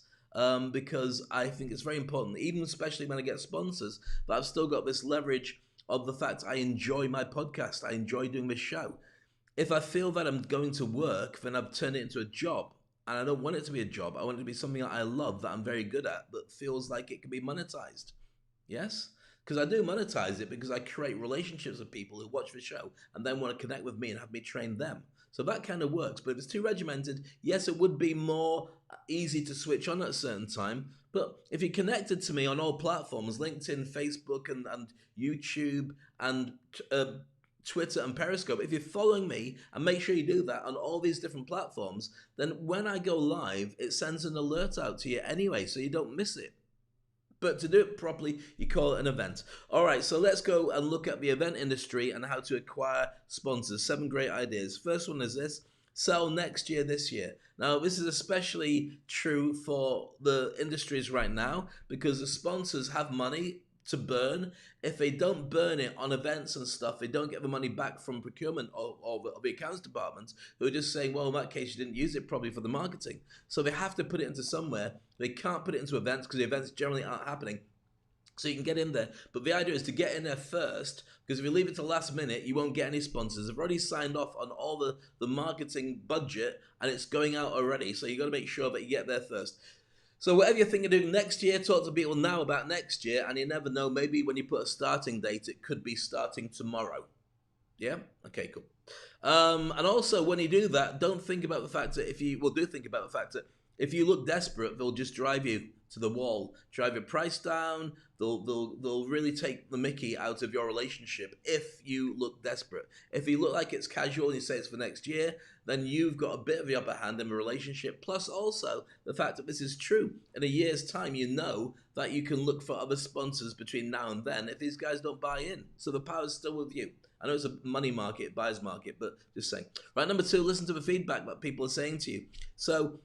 Because I think it's very important, even especially when I get sponsors, that I've still got this leverage of the fact I enjoy my podcast. I enjoy doing this show. If I feel that I'm going to work, then I've turned it into a job. And I don't want it to be a job. I want it to be something that I love, that I'm very good at, but feels like it can be monetized. Yes? Because I do monetize it because I create relationships with people who watch the show and then want to connect with me and have me train them. So that kind of works. But if it's too regimented, yes, it would be more easy to switch on at a certain time. But if you're connected to me on all platforms, LinkedIn, Facebook, and YouTube, and Twitter and Periscope, if you're following me, and make sure you do that on all these different platforms, then when I go live, it sends an alert out to you anyway, so you don't miss it. But to do it properly, you call it an event. All right, so let's go and look at the event industry and how to acquire sponsors. 7 great ideas. First one is this: sell next year, this year. Now, this is especially true for the industries right now because the sponsors have money to burn. If they don't burn it on events and stuff, they don't get the money back from procurement or the accounts department, who are just saying, well, in that case, you didn't use it probably for the marketing. So they have to put it into somewhere. They can't put it into events because the events generally aren't happening. So you can get in there. But the idea is to get in there first, because if you leave it to last minute, you won't get any sponsors. They've already signed off on all the marketing budget and it's going out already. So you got to make sure that you get there first. So whatever you're thinking of doing next year, talk to people now about next year, and you never know, maybe when you put a starting date, it could be starting tomorrow. Yeah? Okay, cool. And also, when you do that, don't think about the fact that do think about the fact that if you look desperate, they'll just drive you to the wall, drive your price down. They'll really take the mickey out of your relationship if you look desperate. If you look like it's casual and you say it's for next year, then you've got a bit of the upper hand in the relationship. Plus also the fact that this is true. In a year's time, you know that you can look for other sponsors between now and then if these guys don't buy in. So the power's still with you. I know it's a money market, buyer's market, but just saying. Right, number 2, listen to the feedback that people are saying to you. So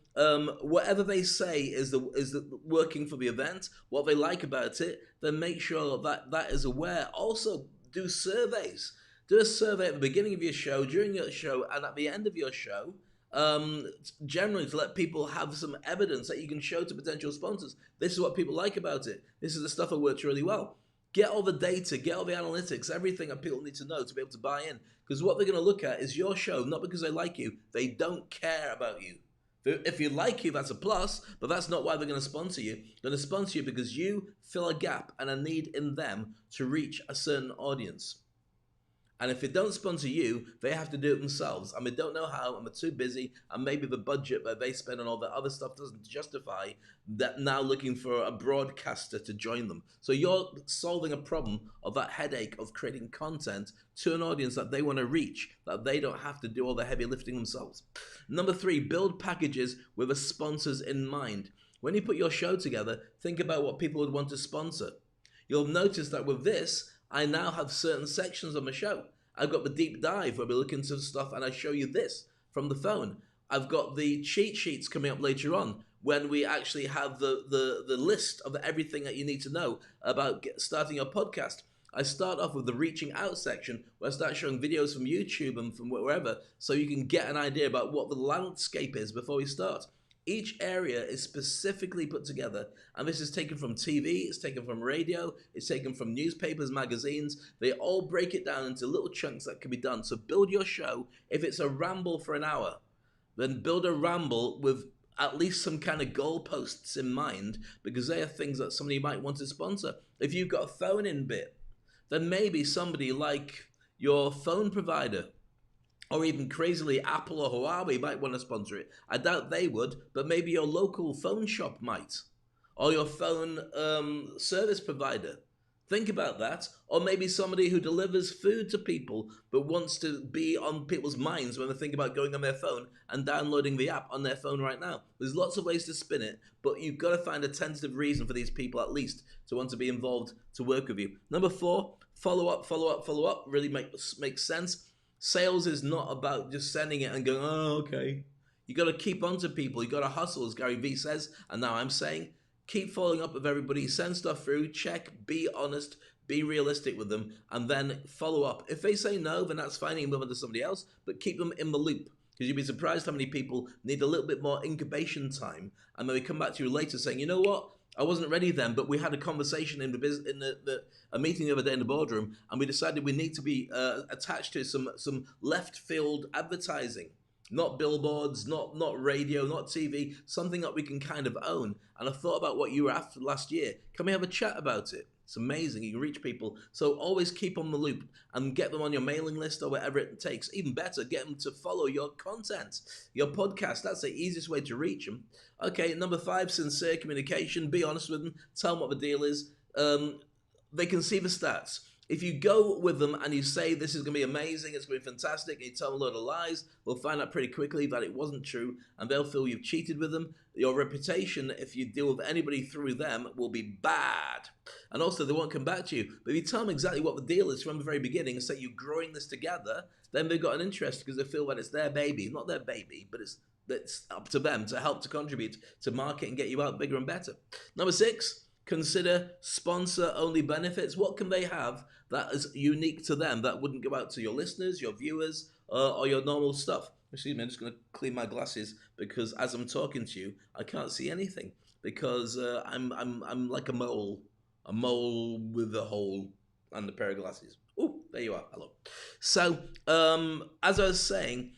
whatever they say is the working for the event, what they like about it, then make sure that is aware. Also, do surveys. Do a survey at the beginning of your show, during your show, and at the end of your show, generally to let people have some evidence that you can show to potential sponsors. This is what people like about it. This is the stuff that works really well. Get all the data, get all the analytics, everything that people need to know to be able to buy in. Because what they're going to look at is your show, not because they like you. They don't care about you. If you like you, that's a plus, but that's not why they're going to sponsor you. They're going to sponsor you because you fill a gap and a need in them to reach a certain audience. And if they don't sponsor you, they have to do it themselves. And they don't know how, and they're too busy, and maybe the budget that they spend on all that other stuff doesn't justify that now looking for a broadcaster to join them. So you're solving a problem of that headache of creating content to an audience that they want to reach, that they don't have to do all the heavy lifting themselves. Number 3, build packages with a sponsors in mind. When you put your show together, think about what people would want to sponsor. You'll notice that with this, I now have certain sections of my show. I've got the deep dive where we look into stuff and I show you this from the phone. I've got the cheat sheets coming up later on when we actually have the list of everything that you need to know about starting your podcast. I start off with the reaching out section where I start showing videos from YouTube and from wherever so you can get an idea about what the landscape is before we start. Each area is specifically put together, and this is taken from TV, it's taken from radio, it's taken from newspapers, magazines. They all break it down into little chunks that can be done. So build your show. If it's a ramble for an hour, then build a ramble with at least some kind of goalposts in mind, because they are things that somebody might want to sponsor. If you've got a phone-in bit, then maybe somebody like your phone provider, or even crazily Apple or Huawei might want to sponsor it. I doubt they would, but maybe your local phone shop might. Or your phone service provider. Think about that. Or maybe somebody who delivers food to people but wants to be on people's minds when they think about going on their phone and downloading the app on their phone right now. There's lots of ways to spin it, but you've got to find a tentative reason for these people at least to want to be involved to work with you. Number 4, follow up. Really makes sense. Sales is not about just sending it and going, oh, okay. You got to keep on to people. You got to hustle, as Gary Vee says. And now I'm saying, keep following up with everybody. Send stuff through. Check. Be honest. Be realistic with them. And then follow up. If they say no, then that's fine. You can move on to somebody else. But keep them in the loop. Because you'd be surprised how many people need a little bit more incubation time. And then they come back to you later saying, you know what? I wasn't ready then, but we had a conversation in a meeting the other day in the boardroom, and we decided we need to be attached to some left field advertising, not billboards, not radio, not TV, something that we can kind of own. And I thought about what you were after last year. Can we have a chat about it? It's amazing. You can reach people. So always keep on the loop and get them on your mailing list or whatever it takes. Even better, get them to follow your content, your podcast. That's the easiest way to reach them. Okay, number 5, sincere communication. Be honest with them. Tell them what the deal is. They can see the stats. If you go with them and you say this is going to be amazing, it's going to be fantastic, and you tell them a load of lies, they'll find out pretty quickly that it wasn't true, and they'll feel you've cheated with them. Your reputation, if you deal with anybody through them, will be bad. And also, they won't come back to you. But if you tell them exactly what the deal is from the very beginning and say you're growing this together, then they've got an interest because they feel that it's their baby. Not their baby, but it's up to them to help to contribute to market and get you out bigger and better. Number 6, consider sponsor-only benefits. What can they have that is unique to them that wouldn't go out to your listeners, your viewers, or your normal stuff? Excuse me, I'm just going to clean my glasses because as I'm talking to you, I can't see anything because I'm like a mole with a hole and a pair of glasses. Oh, there you are. Hello. So, as I was saying,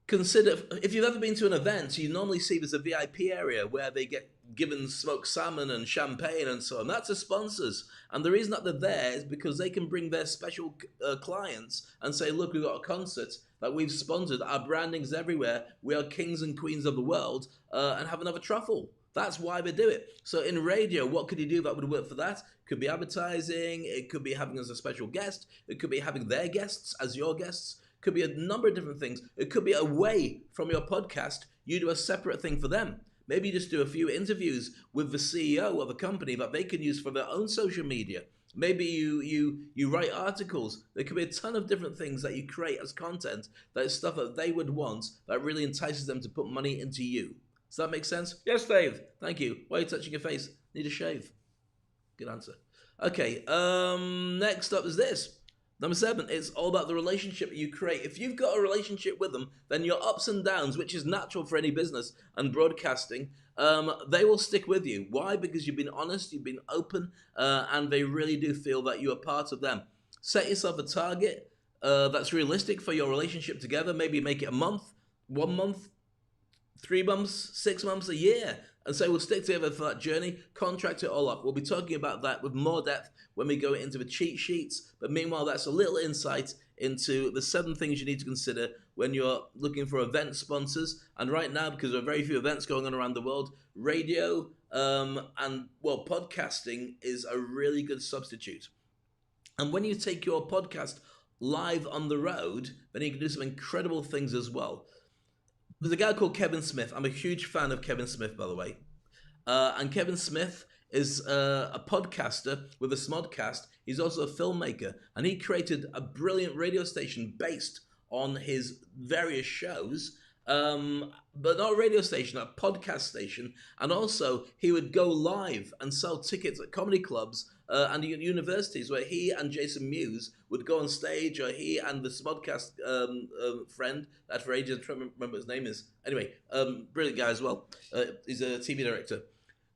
consider, if you've ever been to an event, you normally see there's a VIP area where they get given smoked salmon and champagne and so on. That's the sponsors. And the reason that they're there is because they can bring their special clients and say, look, we've got a concert that we've sponsored. Our branding's everywhere. We are kings and queens of the world and have another truffle. That's why they do it. So in radio, what could you do that would work for that? Could be advertising. It could be having as a special guest. It could be having their guests as your guests. Could be a number of different things. It could be away from your podcast. You do a separate thing for them. Maybe you just do a few interviews with the CEO of a company that they can use for their own social media. Maybe you write articles. There could be a ton of different things that you create as content that is stuff that they would want that really entices them to put money into you. Does that make sense? Yes, Dave. Thank you. Why are you touching your face? Need a shave. Good answer. Okay, next up is this. Number 7, it's all about the relationship you create. If you've got a relationship with them, then your ups and downs, which is natural for any business and broadcasting, they will stick with you. Why? Because you've been honest, you've been open, and they really do feel that you are part of them. Set yourself a target that's realistic for your relationship together. Maybe make it a month, 1 month, 3 months, 6 months, a year, and say we'll stick together for that journey, contract it all up. We'll be talking about that with more depth when we go into the cheat sheets, but meanwhile, that's a little insight into the 7 things you need to consider when you're looking for event sponsors. And right now, because there are very few events going on around the world, radio and, well, podcasting is a really good substitute. And when you take your podcast live on the road, then you can do some incredible things as well. There's a guy called Kevin Smith. I'm a huge fan of Kevin Smith, by the way. And Kevin Smith is a podcaster with a Smodcast. He's also a filmmaker. And he created a brilliant radio station based on his various shows. But not a radio station, a podcast station. And also, he would go live and sell tickets at comedy clubs and universities, where he and Jason Mewes would go on stage, or he and the Smodcast friend, that for ages, I don't remember what his name is. Anyway, brilliant guy as well. He's a TV director.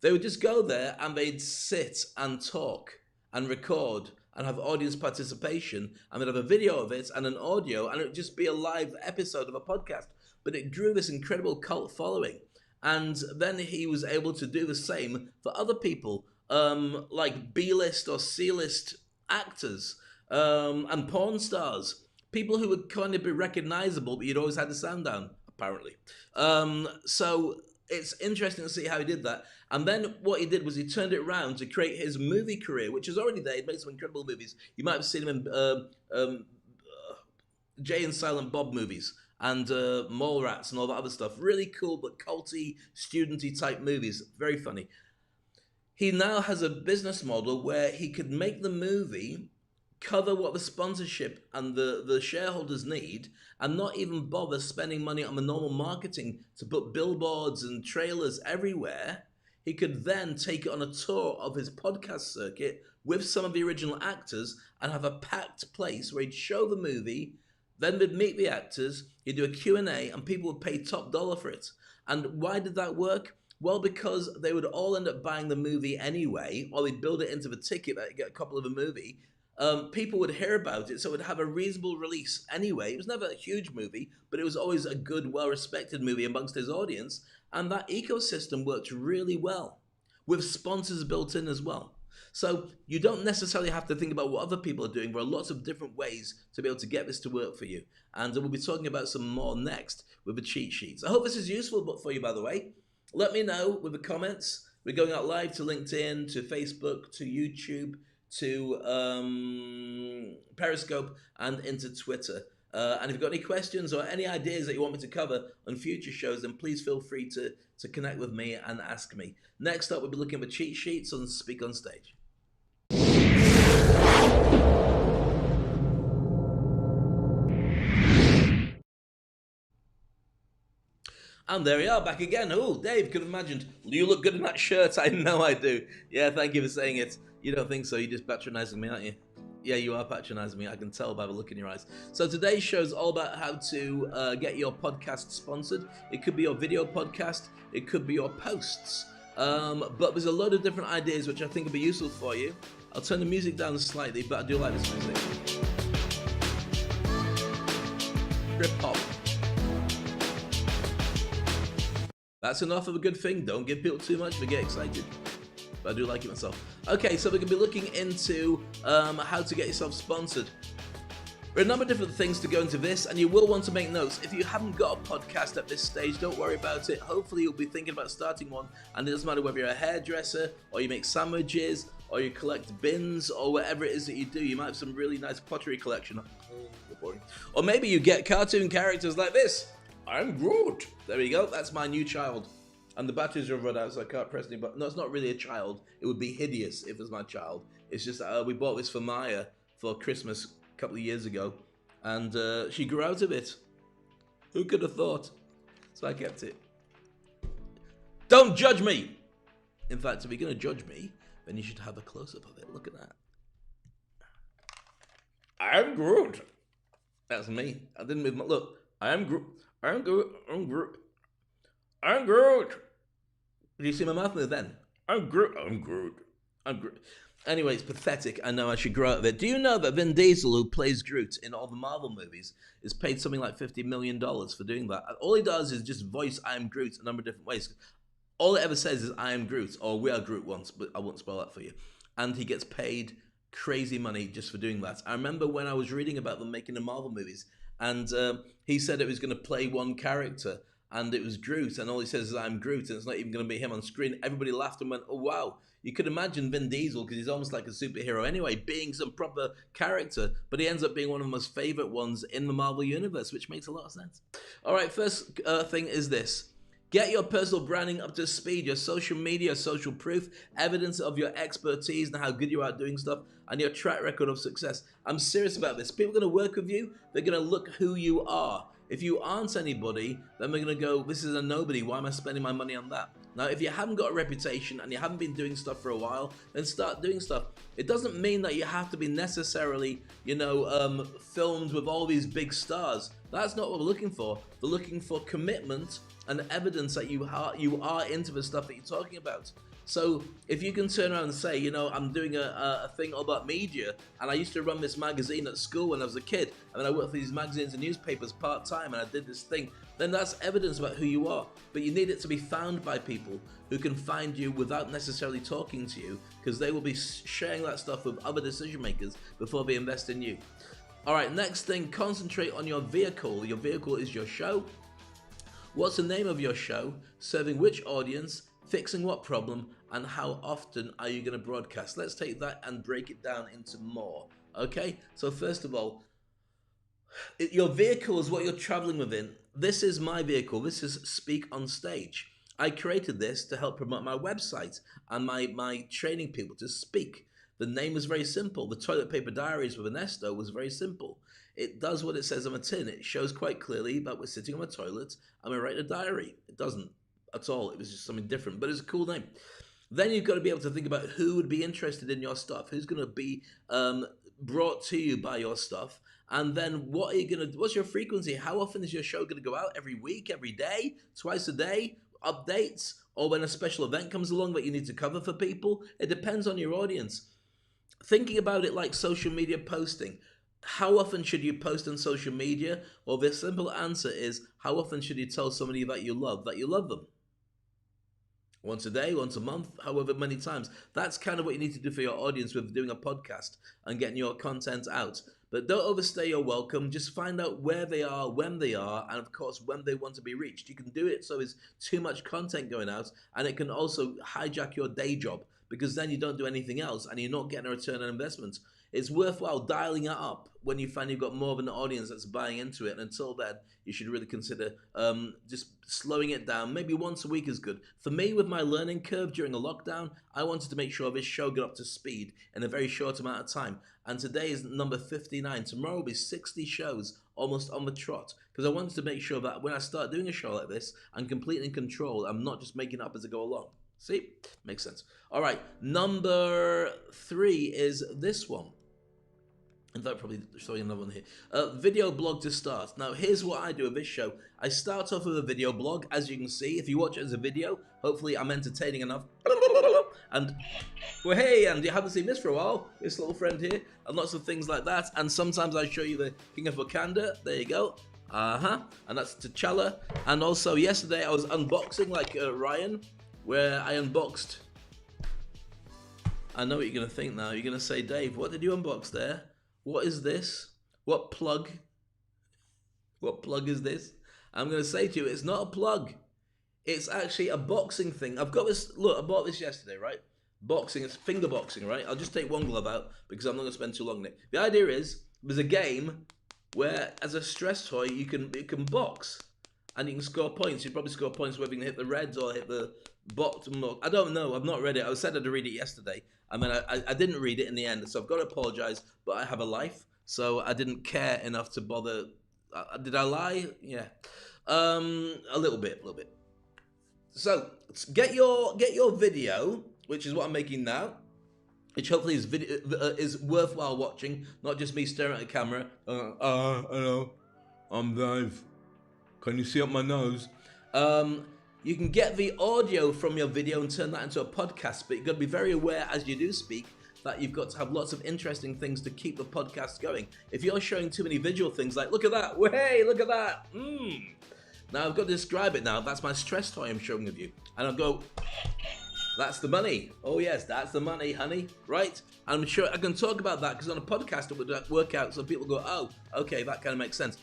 They would just go there and they'd sit and talk and record and have audience participation, and they'd have a video of it and an audio, and it would just be a live episode of a podcast. But it drew this incredible cult following. And then he was able to do the same for other people, like B-list or C-list actors and porn stars, people who would kind of be recognizable, but you'd always had the sound down, apparently. So it's interesting to see how he did that. And then what he did was he turned it around to create his movie career, which is already there. He made some incredible movies. You might have seen him in Jay and Silent Bob movies and Mallrats and all that other stuff. Really cool, but culty, studenty type movies. Very funny. He now has a business model where he could make the movie cover what the sponsorship and the shareholders need, and not even bother spending money on the normal marketing to put billboards and trailers everywhere. He could then take it on a tour of his podcast circuit with some of the original actors and have a packed place where he'd show the movie, then they'd meet the actors, he'd do a Q&A, and people would pay top dollar for it. And why did that work? Well, because they would all end up buying the movie anyway, or they'd build it into the ticket that you get a copy of a movie. People would hear about it, so it would have a reasonable release anyway. It was never a huge movie, but it was always a good, well-respected movie amongst his audience, and that ecosystem worked really well, with sponsors built in as well. So you don't necessarily have to think about what other people are doing. There are lots of different ways to be able to get this to work for you, and we'll be talking about some more next with the cheat sheets. I hope this is useful for you, by the way. Let me know with the comments. We're going out live to LinkedIn, to Facebook, to YouTube, to Periscope, and into Twitter. And if you've got any questions or any ideas that you want me to cover on future shows, then please feel free to connect with me and ask me. Next up, we'll be looking at the cheat sheets on Speak on Stage. And there we are, back again. Oh, Dave, could have imagined. You look good in that shirt. I know I do. Yeah, thank you for saying it. You don't think so? You're just patronizing me, aren't you? Yeah, you are patronizing me. I can tell by the look in your eyes. So today's show is all about how to get your podcast sponsored. It could be your video podcast. It could be your posts. But there's a lot of different ideas which I think will be useful for you. I'll turn the music down slightly, but I do like this music. Trip hop. That's enough of a good thing. Don't give people too much, they get excited. But I do like it myself. Okay, so we're going to be looking into how to get yourself sponsored. There are a number of different things to go into this, and you will want to make notes. If you haven't got a podcast at this stage, don't worry about it. Hopefully you'll be thinking about starting one, and it doesn't matter whether you're a hairdresser, or you make sandwiches, or you collect bins, or whatever it is that you do. You might have some really nice pottery collection. Or maybe you get cartoon characters like this. I'm Groot. There we go. That's my new child. And the batteries are run out, so I can't press any button. No, it's not really a child. It would be hideous if it was my child. It's just we bought this for Maya for Christmas a couple of years ago, and she grew out of it. Who could have thought? So I kept it. Don't judge me! In fact, if you're going to judge me, then you should have a close-up of it. Look at that. I'm Groot. That's me. I didn't move my... Look, I'm Groot. I'm Groot. I'm Groot. I'm Groot. Did you see my mouth move then? I'm Groot. I'm Groot. I'm Groot. Anyway, it's pathetic. I know I should grow out of it. Do you know that Vin Diesel, who plays Groot in all the Marvel movies, is paid something like $50 million for doing that? All he does is just voice I am Groot a number of different ways. All it ever says is I am Groot, or we are Groot once, but I won't spoil that for you. And he gets paid crazy money just for doing that. I remember when I was reading about them making the Marvel movies, and he said it was going to play one character, and it was Groot, and all he says is I'm Groot, and it's not even going to be him on screen. Everybody laughed and went, oh wow. You could imagine Vin Diesel, because he's almost like a superhero anyway, being some proper character, but he ends up being one of the most favorite ones in the Marvel universe, which makes a lot of sense. All right, first thing is this. Get your personal branding up to speed, your social media, social proof, evidence of your expertise and how good you are at doing stuff, and your track record of success. I'm serious about this. People are going to work with you. They're going to look who you are. If you aren't anybody, then we're going to go, this is a nobody. Why am I spending my money on that? Now, if you haven't got a reputation and you haven't been doing stuff for a while, then start doing stuff. It doesn't mean that you have to be necessarily, filmed with all these big stars. That's not what we're looking for. We're looking for commitment and evidence that you are into the stuff that you're talking about. So if you can turn around and say, I'm doing a thing all about media, and I used to run this magazine at school when I was a kid, and then I worked for these magazines and newspapers part-time, and I did this thing, then that's evidence about who you are. But you need it to be found by people who can find you without necessarily talking to you, because they will be sharing that stuff with other decision makers before they invest in you. All right, next thing, concentrate on your vehicle. Your vehicle is your show. What's the name of your show? Serving which audience? Fixing what problem? And how often are you going to broadcast? Let's take that and break it down into more. Okay? So first of all, your vehicle is what you're traveling within. This is my vehicle. This is SpeakOnstage. I created this to help promote my website and my training people to speak. The name was very simple. The Toilet Paper Diaries with Ernesto was very simple. It does what it says on the tin. It shows quite clearly that we're sitting on a toilet and we write a diary. It doesn't at all. It was just something different, but it's a cool name. Then you've got to be able to think about who would be interested in your stuff, who's going to be brought to you by your stuff, and then what's your frequency? How often is your show going to go out? Every week, every day, twice a day, updates, or when a special event comes along that you need to cover for people? It depends on your audience. Thinking about it like social media posting. How often should you post on social media? Well, the simple answer is, how often should you tell somebody that you love them? Once a day, once a month, however many times. That's kind of what you need to do for your audience with doing a podcast and getting your content out. But don't overstay your welcome. Just find out where they are, when they are, and of course, when they want to be reached. You can do it so there's too much content going out, and it can also hijack your day job, because then you don't do anything else and you're not getting a return on investment. It's worthwhile dialing it up when you find you've got more of an audience that's buying into it. And until then, you should really consider just slowing it down. Maybe once a week is good. For me, with my learning curve during a lockdown, I wanted to make sure this show got up to speed in a very short amount of time. And today is number 59. Tomorrow will be 60 shows almost on the trot, because I wanted to make sure that when I start doing a show like this, I'm completely in control. I'm not just making it up as I go along. See? Makes sense. All right. Number 3 is this one. In fact, probably showing another one here. Video blog to start. Now, here's what I do with this show. I start off with a video blog, as you can see. If you watch it as a video, hopefully I'm entertaining enough. And, well, hey, and you haven't seen this for a while. This little friend here. And lots of things like that. And sometimes I show you the King of Wakanda. There you go. And that's T'Challa. And also, yesterday I was unboxing, like Ryan, where I unboxed. I know what you're going to think now. You're going to say, Dave, what did you unbox there? What is this? What plug is this? I'm going to say to you, it's not a plug. It's actually a boxing thing. I've got this, look, I bought this yesterday, right? Boxing, it's finger boxing, right? I'll just take one glove out because I'm not going to spend too long on it. The idea is, there's a game where, as a stress toy, you can box and you can score points. You probably score points whether you can hit the reds or hit the bottom. I don't know. I've not read it. I said I'd read it yesterday. I mean, I didn't read it in the end, so I've got to apologize, but I have a life, so I didn't care enough to bother. Did I lie? Yeah. A little bit. So, get your video, which is what I'm making now, which hopefully is worthwhile watching, not just me staring at a camera. Hello, I'm Dave. Can you see up my nose? You can get the audio from your video and turn that into a podcast, but you've got to be very aware as you do speak that you've got to have lots of interesting things to keep the podcast going. If you're showing too many visual things like, look at that, hey, look at that, Now I've got to describe it now. That's my stress toy I'm showing of you. And I'll go, that's the money. Oh yes, that's the money, honey, right? I'm sure I can talk about that because on a podcast it would work out so people go, oh, okay, that kind of makes sense.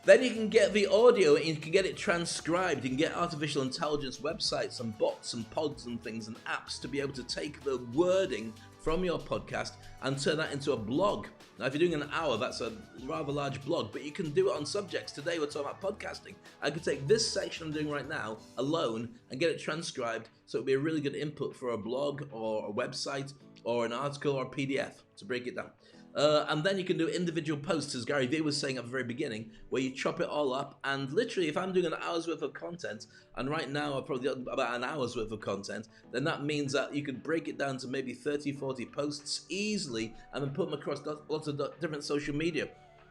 Then you can get the audio and you can get it transcribed. You can get artificial intelligence websites and bots and pods and things and apps to be able to take the wording from your podcast and turn that into a blog. Now, if you're doing an hour, that's a rather large blog, but you can do it on subjects. Today, we're talking about podcasting. I could take this section I'm doing right now alone and get it transcribed, so it'd be a really good input for a blog or a website or an article or a PDF to break it down. And then you can do individual posts, as Gary Vee was saying at the very beginning, where you chop it all up. And literally, if I'm doing an hour's worth of content, and right now I've probably done about an hour's worth of content, then that means that you could break it down to maybe 30, 40 posts easily, and then put them across lots of different social media.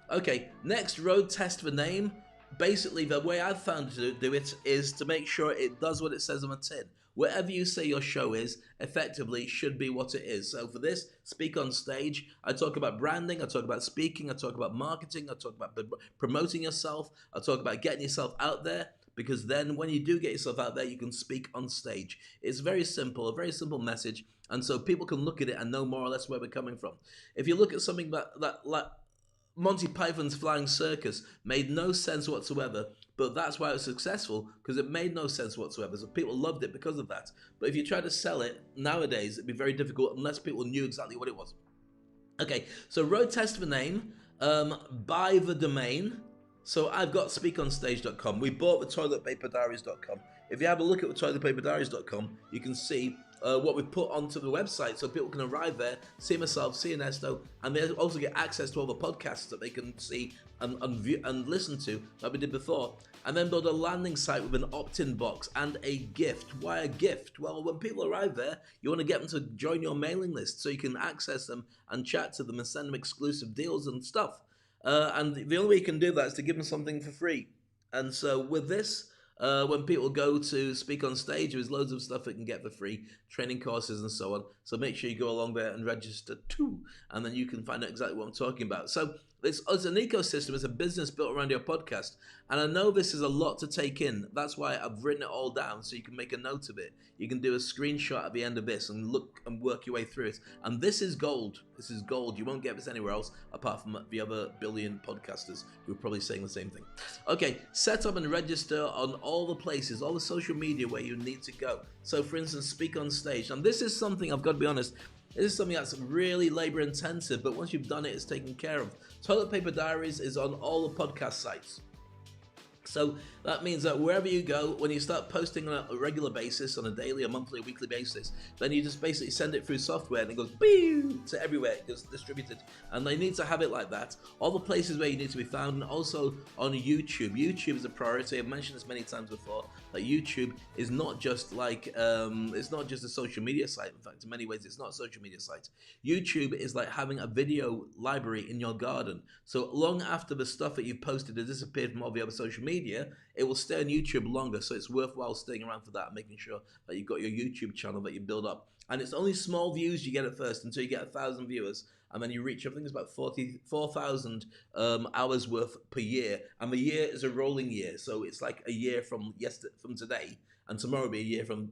Okay, next, road test the name. Basically, the way I've found to do it is to make sure it does what it says on the tin. Whatever you say your show is, effectively should be what it is. So for this, Speak on Stage, I talk about branding, I talk about speaking, I talk about marketing, I talk about promoting yourself, I talk about getting yourself out there, because then when you do get yourself out there, you can speak on stage. It's very simple, a very simple message, and so people can look at it and know more or less where we're coming from. If you look at something that like Monty Python's Flying Circus made no sense whatsoever, but that's why it was successful, because it made no sense whatsoever. So people loved it because of that. But if you try to sell it nowadays, it'd be very difficult unless people knew exactly what it was. Okay, so road test the name, buy the domain. So I've got SpeakOnstage.com. We bought the ToiletPaperDiaries.com. If you have a look at the ToiletPaperDiaries.com, you can see what we've put onto the website so people can arrive there, see myself, see Ernesto, and they also get access to all the podcasts that they can see and view and listen to that we did before. And then build a landing site with an opt-in box and a gift. Why a gift? Well, when people arrive there, you want to get them to join your mailing list so you can access them and chat to them and send them exclusive deals and stuff. And the only way you can do that is to give them something for free. And so with this, when people go to Speak on Stage, there's loads of stuff they can get for free, training courses and so on. So make sure you go along there and register too, and then you can find out exactly what I'm talking about. So it's an ecosystem, it's a business built around your podcast. And I know this is a lot to take in. That's why I've written it all down so you can make a note of it. You can do a screenshot at the end of this and look and work your way through it. And this is gold. This is gold. You won't get this anywhere else apart from the other billion podcasters who are probably saying the same thing. Okay, set up and register on all the places, all the social media where you need to go. So for instance, Speak on Stage. And this is something, I've got to be honest, this is something that's really labor intensive, but once you've done it, it's taken care of. Toilet Paper Diaries is on all the podcast sites. So that means that wherever you go, when you start posting on a regular basis, on a daily, a monthly, a weekly basis, then you just basically send it through software and it goes to everywhere, it gets distributed. And they need to have it like that. All the places where you need to be found, and also on YouTube. YouTube is a priority. I've mentioned this many times before, that YouTube is not just like, it's not just a social media site. In fact, in many ways, it's not a social media site. YouTube is like having a video library in your garden. So long after the stuff that you've posted has disappeared from all the other social media, it will stay on YouTube longer, so it's worthwhile staying around for that and making sure that you've got your YouTube channel that you build up. And it's only small views you get at first until you get 1,000 viewers, and then you reach, I think it's about 44,000 hours worth per year. And the year is a rolling year, so it's like a year from today, and tomorrow will be a year from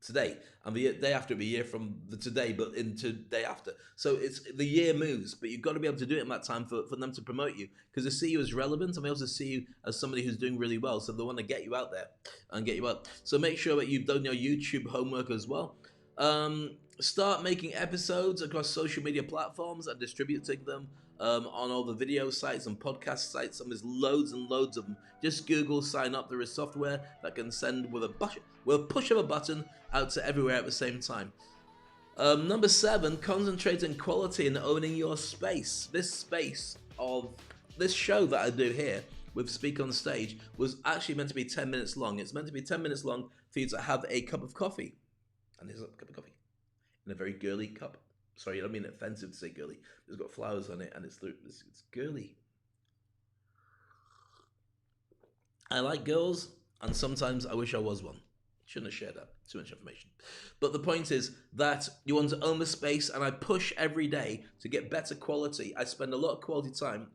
today, and the day after will be a year from the today, but into day after. So it's the year moves, but you've got to be able to do it in that time for them to promote you, because they see you as relevant, and they also see you as somebody who's doing really well, so they want to get you out there and get you out. So make sure that you've done your YouTube homework as well. Start making episodes across social media platforms and distributing them on all the video sites and podcast sites, and there's loads and loads of them. Just Google sign up. There is software that can send with a push of a button out to everywhere at the same time. Number 7, concentrate on quality and owning your space. This space of this show that I do here with Speak on Stage was actually meant to be 10 minutes long. It's meant to be 10 minutes long for you to have a cup of coffee. And here's a cup of coffee in a very girly cup. Sorry, I don't mean offensive to say girly. It's got flowers on it and it's girly. I like girls. And sometimes I wish I was one. Shouldn't have shared that. Too much information. But the point is that you want to own the space, and I push every day to get better quality. I spend a lot of quality time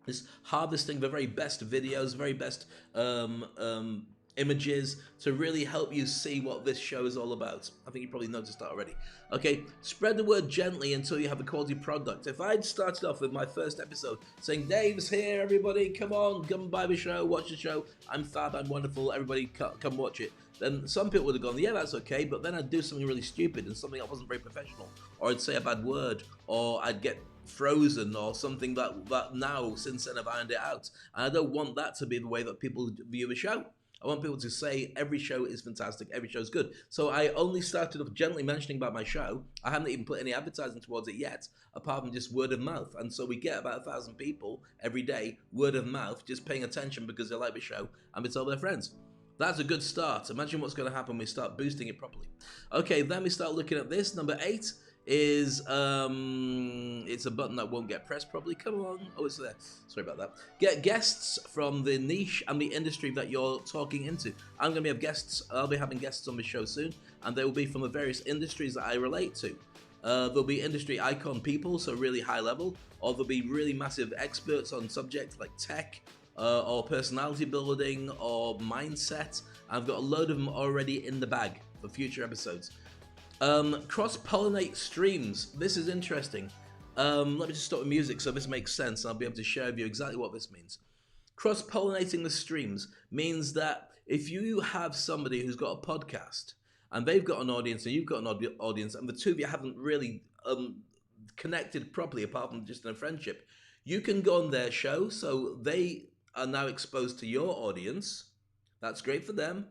just harvesting the very best videos, very best images to really help you see what this show is all about. I think you probably noticed that already. Okay, spread the word gently until you have a quality product. If I'd started off with my first episode saying, Dave's here, everybody, come on, come by the show, watch the show, I'm fab, I'm wonderful, everybody come watch it, then some people would have gone, yeah, that's okay, but then I'd do something really stupid and something that wasn't very professional, or I'd say a bad word, or I'd get frozen, or something that now, since then, I've ironed it out. And I don't want that to be the way that people view the show. I want people to say every show is fantastic, every show is good. So I only started off gently mentioning about my show. I haven't even put any advertising towards it yet, apart from just word of mouth. And so we get about 1,000 people every day, word of mouth, just paying attention because they like the show and they tell their friends. That's a good start. Imagine what's going to happen when we start boosting it properly. Okay, then we start looking at this. Number 8 is it's a button that won't get pressed properly. Come on. Oh, it's there. Sorry about that. Get guests from the niche and the industry that you're talking into. I'm going to have guests. I'll be having guests on the show soon, and they will be from the various industries that I relate to. There'll be industry icon people, so really high level, or there'll be really massive experts on subjects like tech, or personality building, or mindset. I've got a load of them already in the bag for future episodes. Cross-pollinate streams. This is interesting. Let me just start with music so this makes sense, and I'll be able to share with you exactly what this means. Cross-pollinating the streams means that if you have somebody who's got a podcast, and they've got an audience, and you've got an audience, and the two of you haven't really connected properly, apart from just in a friendship, you can go on their show, so they are now exposed to your audience. That's great for them.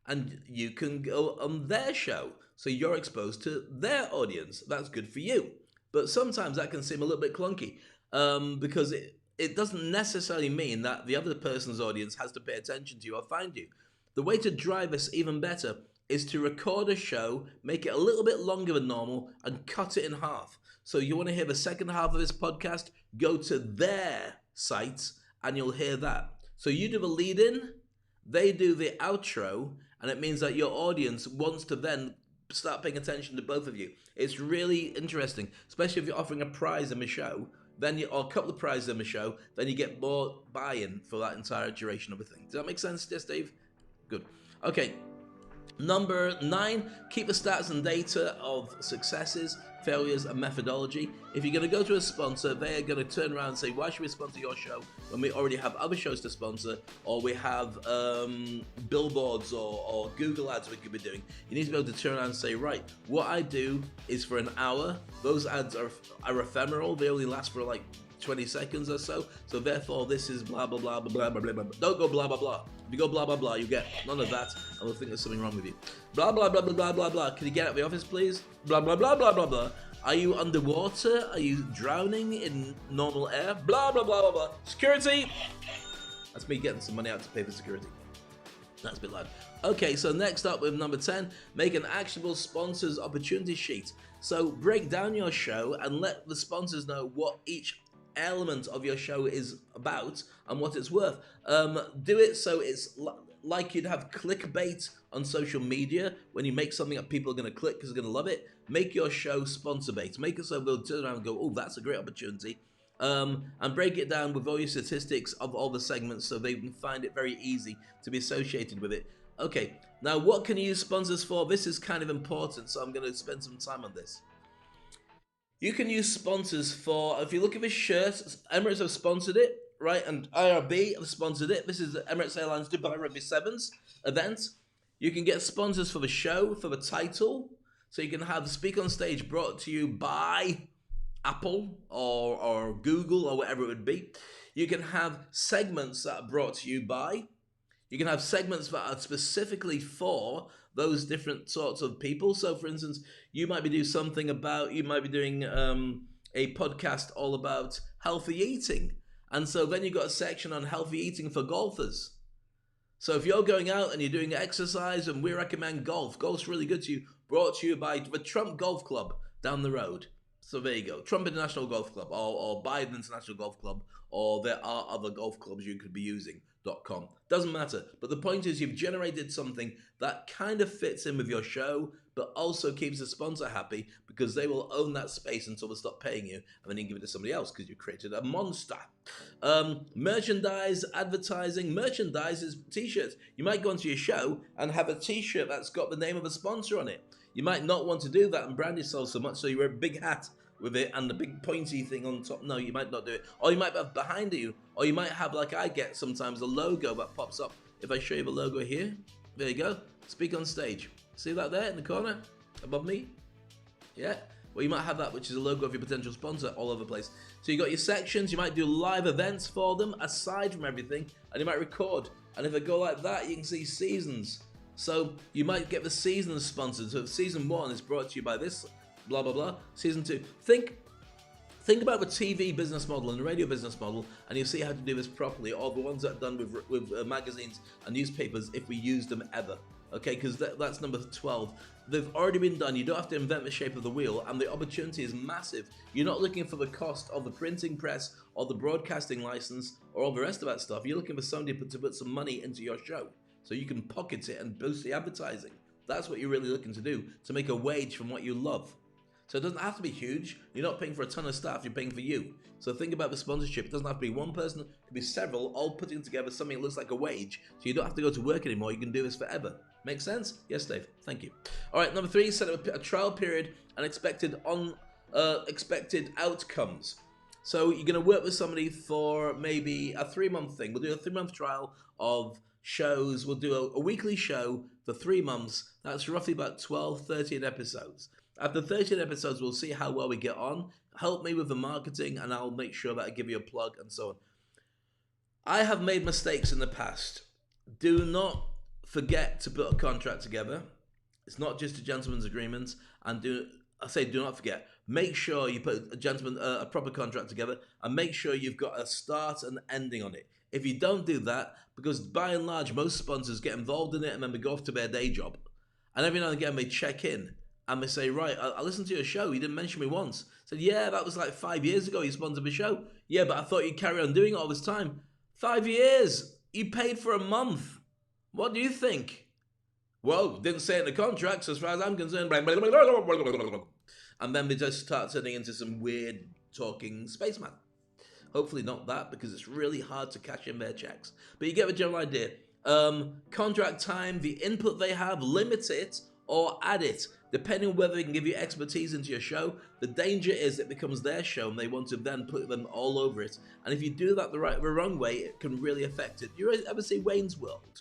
And you can go on their show, so you're exposed to their audience. That's good for you. But sometimes that can seem a little bit clunky, because it doesn't necessarily mean that the other person's audience has to pay attention to you or find you. The way to drive this even better is to record a show, make it a little bit longer than normal, and cut it in half. So you want to hear the second half of this podcast, go to their site, and you'll hear that. So you do the lead-in, they do the outro, and it means that your audience wants to then start paying attention to both of you. It's really interesting, especially if you're offering a prize in the show, then or a couple of prizes in the show, then you get more buy-in for that entire duration of the thing. Does that make sense, yes, Dave? Good. Okay. Number 9, keep the stats and data of successes, failures, and methodology. If you're going to go to a sponsor, they are going to turn around and say, why should we sponsor your show when we already have other shows to sponsor, or we have billboards or Google ads we could be doing. You need to be able to turn around and say, right, what I do is for an hour. Those ads are ephemeral. They only last for like 20 seconds or so, so therefore this is blah blah blah blah blah blah blah. Don't go blah blah blah. If you go blah blah blah, you get none of that, and we'll think there's something wrong with you. Blah blah blah blah blah blah blah. Can you get out of the office, please? Blah blah blah blah blah blah. Are you underwater? Are you drowning in normal air? Blah blah blah blah blah. Security. That's me getting some money out to pay for security. That's a bit loud. Okay, so next up with number 10, make an actionable sponsors opportunity sheet. So break down your show and let the sponsors know what each element of your show is about and what it's worth. Do it so it's like you'd have clickbait on social media. When you make something that people are going to click because they're going to love it, make your show sponsor bait. Make it so they'll turn around and go, oh, that's a great opportunity. And break it down with all your statistics of all the segments so they can find it very easy to be associated with it. Okay, now what can you use sponsors for? This is kind of important, so I'm going to spend some time on this. You can use sponsors for, if you look at this shirt, Emirates have sponsored it, right? And IRB have sponsored it. This is the Emirates Airlines Dubai Rugby Sevens event. You can get sponsors for the show, for the title. So you can have Speak on Stage brought to you by Apple or Google or whatever it would be. You can have segments that are brought to you by. You can have segments that are specifically for those different sorts of people. So, for instance, you might be doing a podcast all about healthy eating. And so then you've got a section on healthy eating for golfers. So if you're going out and you're doing exercise and we recommend golf, golf's really good to you, brought to you by the Trump Golf Club down the road. So there you go, Trump International Golf Club or Biden International Golf Club, or there are other golf clubs you could be using. SpeakOnstage.com. Doesn't matter. But the point is you've generated something that kind of fits in with your show, but also keeps the sponsor happy because they will own that space until they stop paying you, and then you can give it to somebody else because you created a monster. Merchandise, advertising. Merchandise is t-shirts. You might go onto your show and have a t-shirt that's got the name of a sponsor on it. You might not want to do that and brand yourself so much, so you wear a big hat with it and the big pointy thing on top. No, you might not do it. Or you might have behind you, or you might have, like I get sometimes, a logo that pops up. If I show you the logo here, there you go. Speak on stage. See that there in the corner above me? Yeah. Well, you might have that, which is a logo of your potential sponsor all over the place. So you got your sections. You might do live events for them aside from everything, and you might record. And if I go like that, you can see seasons. So you might get the seasons sponsored. So if season 1 is brought to you by this, blah blah blah. Season 2. Think about the TV business model and the radio business model, and you'll see how to do this properly. Or the ones that are done with magazines and newspapers, if we use them ever. Okay, because that's number 12. They've already been done. You don't have to invent the shape of the wheel, and the opportunity is massive. You're not looking for the cost of the printing press or the broadcasting license or all the rest of that stuff. You're looking for somebody to put some money into your show so you can pocket it and boost the advertising. That's what you're really looking to do, to make a wage from what you love. So it doesn't have to be huge. You're not paying for a ton of staff, you're paying for you. So think about the sponsorship. It doesn't have to be one person, it could be several, all putting together something that looks like a wage. So you don't have to go to work anymore, you can do this forever. Make sense? Yes, Dave. Thank you. All right, number 3, set up a trial period and expected outcomes. So you're going to work with somebody for maybe a 3-month thing. We'll do a 3-month trial of shows. We'll do a weekly show for 3 months. That's roughly about 12, 13 episodes. After 13 episodes, we'll see how well we get on. Help me with the marketing, and I'll make sure that I give you a plug and so on. I have made mistakes in the past. Do not forget to put a contract together. It's not just a gentleman's agreement. And do not forget. Make sure you put a proper contract together, and make sure you've got a start and ending on it. If you don't do that, because by and large, most sponsors get involved in it and then they go off to their day job. And every now and again, they check in and they say, right, I listened to your show. You didn't mention me once. I said, yeah, that was like 5 years ago. You sponsored my show. Yeah, but I thought you'd carry on doing it all this time. 5 years. You paid for a month. What do you think? Well, didn't say it in the contract, so as far as I'm concerned. And then they just start turning into some weird talking spaceman. Hopefully not that, because it's really hard to cash in their checks. But you get the general idea. Contract time, the input they have, limit it or add it, depending on whether they can give you expertise into your show. The danger is it becomes their show and they want to then put them all over it. And if you do that the wrong way, it can really affect it. You ever see Wayne's World?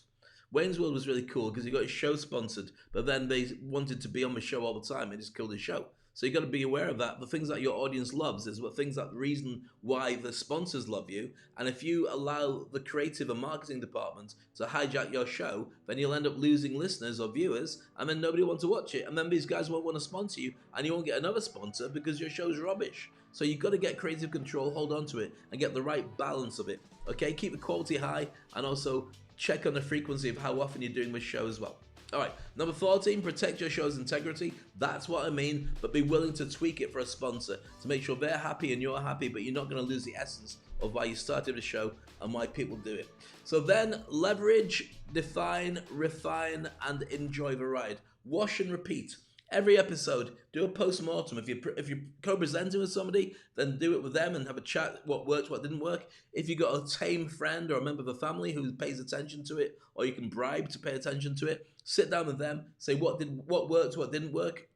Wayne's World was really cool because he got his show sponsored, but then they wanted to be on the show all the time and just killed his show. So you got to be aware of that. The things that your audience loves is what things that the reason why the sponsors love you. And if you allow the creative and marketing department to hijack your show, then you'll end up losing listeners or viewers, and then nobody will want to watch it. And then these guys won't want to sponsor you, and you won't get another sponsor because your show's rubbish. So you've got to get creative control, hold on to it, and get the right balance of it. Okay, keep the quality high, and also check on the frequency of how often you're doing this show as well. All right, number 14, protect your show's integrity. That's what I mean, but be willing to tweak it for a sponsor to make sure they're happy and you're happy, but you're not going to lose the essence of why you started the show and why people do it. So then leverage, define, refine, and enjoy the ride. Wash and repeat. Every episode, do a post-mortem. If you're co-presenting with somebody, then do it with them and have a chat, what worked, what didn't work. If you got a tame friend or a member of the family who pays attention to it, or you can bribe to pay attention to it, sit down with them, say what worked, what didn't work.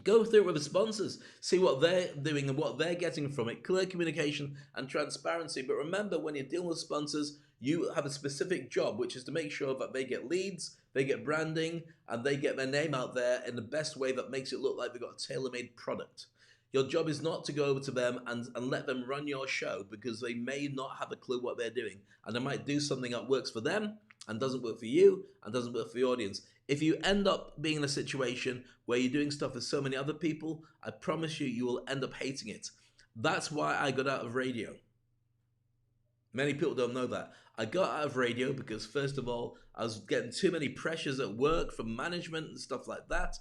Go through it with the sponsors, see what they're doing and what they're getting from it. Clear communication and transparency. But remember, when you're dealing with sponsors, you have a specific job, which is to make sure that they get leads, they get branding, and they get their name out there in the best way that makes it look like they've got a tailor-made product. Your job is not to go over to them and let them run your show, because they may not have a clue what they're doing. And they might do something that works for them and doesn't work for you and doesn't work for the audience. If you end up being in a situation where you're doing stuff with so many other people, I promise you, you will end up hating it. That's why I got out of radio. Many people don't know that. I got out of radio because, first of all, I was getting too many pressures at work from management and stuff like that.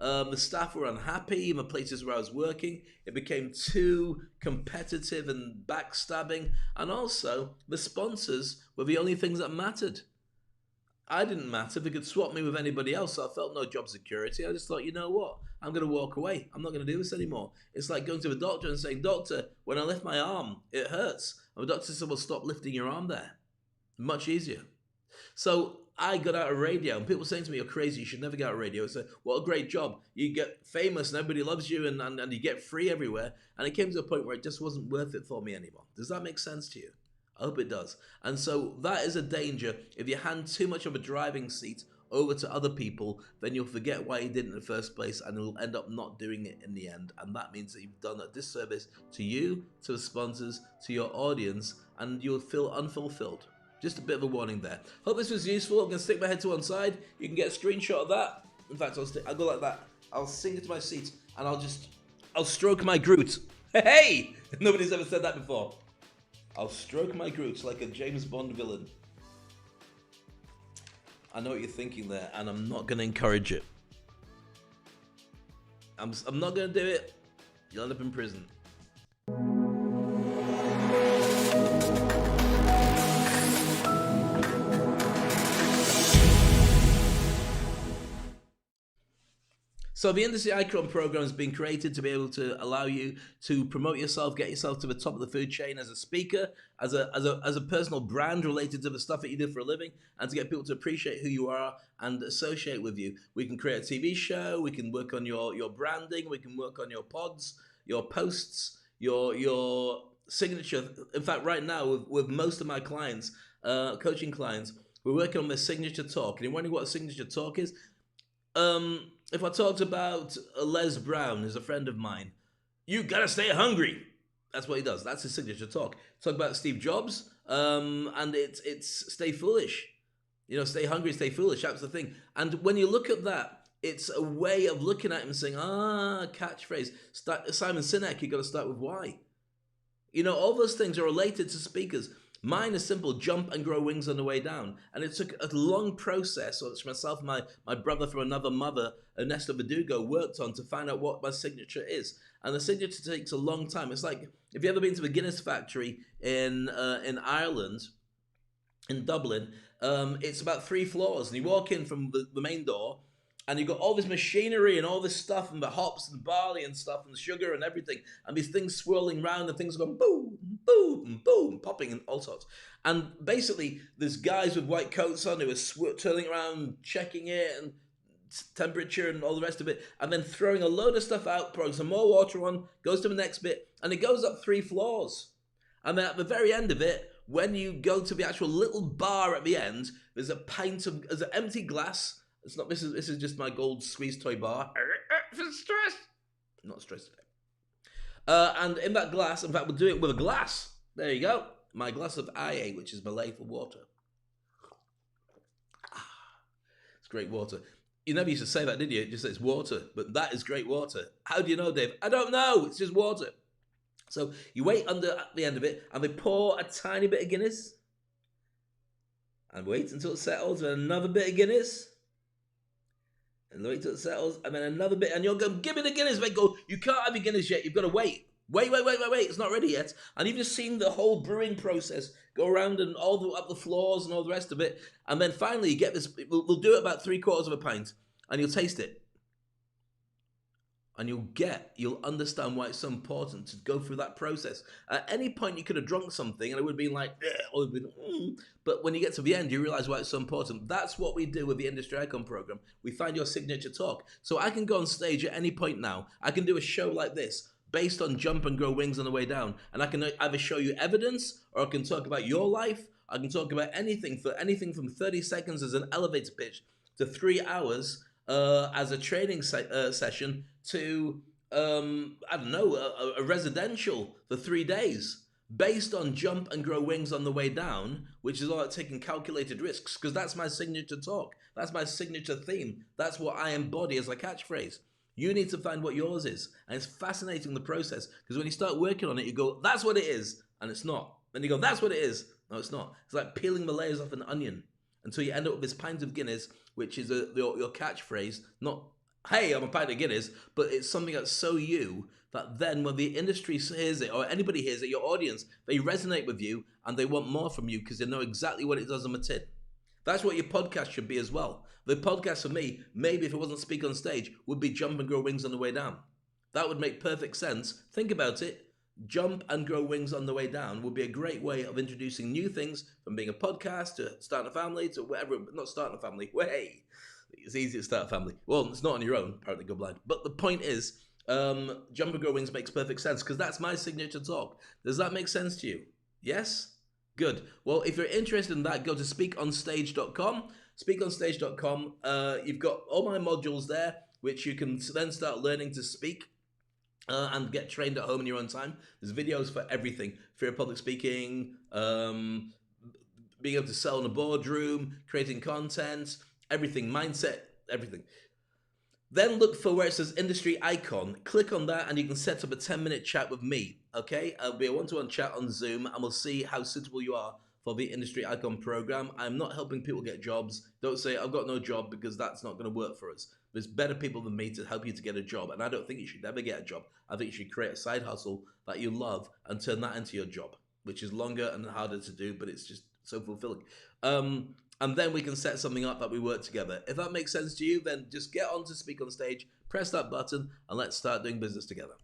The staff were unhappy in the places where I was working. It became too competitive and backstabbing. And also, the sponsors were the only things that mattered. I didn't matter. They could swap me with anybody else. So I felt no job security. I just thought, you know what? I'm going to walk away. I'm not going to do this anymore. It's like going to the doctor and saying, doctor, when I lift my arm, it hurts. And the doctor said, well, stop lifting your arm there. Much easier. So I got out of radio, and people saying to me, you're crazy, you should never get out of radio. I said, what a great job. You get famous and everybody loves you and you get free everywhere. And it came to a point where it just wasn't worth it for me anymore. Does that make sense to you? I hope it does. And so that is a danger. If you hand too much of a driving seat over to other people, then you'll forget why you did it in the first place, and you'll end up not doing it in the end. And that means that you've done a disservice to you, to the sponsors, to your audience, and you'll feel unfulfilled. Just a bit of a warning there. Hope this was useful. I'm going to stick my head to one side. You can get a screenshot of that. In fact, I'll go like that. I'll sink into my seat, and I'll stroke my Groot. Hey! Nobody's ever said that before. I'll stroke my Groot like a James Bond villain. I know what you're thinking there, and I'm not going to encourage it. I'm not going to do it. You'll end up in prison. So the Industry Icon program has been created to be able to allow you to promote yourself, get yourself to the top of the food chain as a speaker, as a personal brand related to the stuff that you do for a living, and to get people to appreciate who you are and associate with you. We can create a TV show, we can work on your branding, we can work on your pods, your posts, your signature. In fact, right now with most of my clients, coaching clients, we're working on their signature talk. And you wondering what a signature talk is? If I talked about Les Brown, who's a friend of mine, you gotta stay hungry. That's what he does. That's his signature talk. Talk about Steve Jobs, and it's stay foolish. You know, stay hungry, stay foolish. That's the thing. And when you look at that, it's a way of looking at him and saying, catchphrase. Simon Sinek, you gotta start with why. You know, all those things are related to speakers. Mine is simple, jump and grow wings on the way down. And it took a long process, which myself and my brother from another mother, Ernesto Verdugo, worked on to find out what my signature is. And the signature takes a long time. It's like, if you've ever been to the Guinness factory in Ireland, in Dublin, it's about 3 floors. And you walk in from the main door, and you've got all this machinery and all this stuff, and the hops and barley and stuff and sugar and everything, and these things swirling around and things going boom, boom, boom, popping and all sorts. And basically, there's guys with white coats on who are turning around, checking it and temperature and all the rest of it, and then throwing a load of stuff out, pouring some more water on, goes to the next bit, and it goes up 3 floors. And then at the very end of it, when you go to the actual little bar at the end, there's an empty glass. It's not. This is just my gold squeeze toy bar. Stress. Not stressed today. And in that glass, in fact, we'll do it with a glass. There you go. My glass of IA, which is Malay for water. It's great water. You never used to say that, did you? It just says water, but that is great water. How do you know, Dave? I don't know. It's just water. So you wait at the end of it, and they pour a tiny bit of Guinness, and wait until it settles, and another bit of Guinness. And wait till it settles, and then another bit, and you'll go, give me the Guinness. They go, you can't have your Guinness yet, you've got to wait. Wait, it's not ready yet. And you've just seen the whole brewing process go around and up the floors and all the rest of it. And then finally you get this, we'll do it about 3/4 of a pint, and you'll taste it. And you'll understand why it's so important to go through that process. At any point you could have drunk something and it would have been like, or it would have been, but when you get to the end, you realize why it's so important. That's what we do with the Industry Icon program. We find your signature talk. So I can go on stage at any point now. I can do a show like this based on jump and grow wings on the way down. And I can either show you evidence, or I can talk about your life. I can talk about anything from 30 seconds as an elevator pitch to 3 hours as a training session to, a residential for 3 days based on jump and grow wings on the way down, which is all about taking calculated risks, because that's my signature talk. That's my signature theme. That's what I embody as a catchphrase. You need to find what yours is. And it's fascinating, the process, because when you start working on it, you go, that's what it is, and it's not. Then you go, that's what it is. No, it's not. It's like peeling the layers off an onion until you end up with this pint of Guinness, which is your catchphrase, not hey, I'm a pint of Guinness, but it's something that's so you that then when the industry hears it or anybody hears it, your audience, they resonate with you and they want more from you because they know exactly what it does on the tin. That's what your podcast should be as well. The podcast for me, maybe if it wasn't Speak on Stage, would be Jump and Grow Wings on the Way Down. That would make perfect sense. Think about it. Jump and grow wings on the way down would be a great way of introducing new things from being a podcast to starting a family to whatever, not starting a family. Way. It's easy to start a family. Well, it's not on your own, apparently go blind. But the point is, Jump and Grow Wings makes perfect sense because that's my signature talk. Does that make sense to you? Yes? Good. Well, if you're interested in that, go to SpeakOnstage.com. SpeakOnstage.com. You've got all my modules there, which you can then start learning to speak and get trained at home in your own time. There's videos for everything. Fear of public speaking, being able to sell in a boardroom, creating content, everything, mindset, everything. Then look for where it says industry icon. Click on that and you can set up a 10-minute chat with me, okay? It'll be a one-to-one chat on Zoom and we'll see how suitable you are for the industry icon program. I'm not helping people get jobs. Don't say, I've got no job, because that's not going to work for us. There's better people than me to help you to get a job. And I don't think you should ever get a job. I think you should create a side hustle that you love and turn that into your job, which is longer and harder to do, but it's just so fulfilling. And then we can set something up that we work together. If that makes sense to you, then just get on to Speak on Stage, press that button, and let's start doing business together.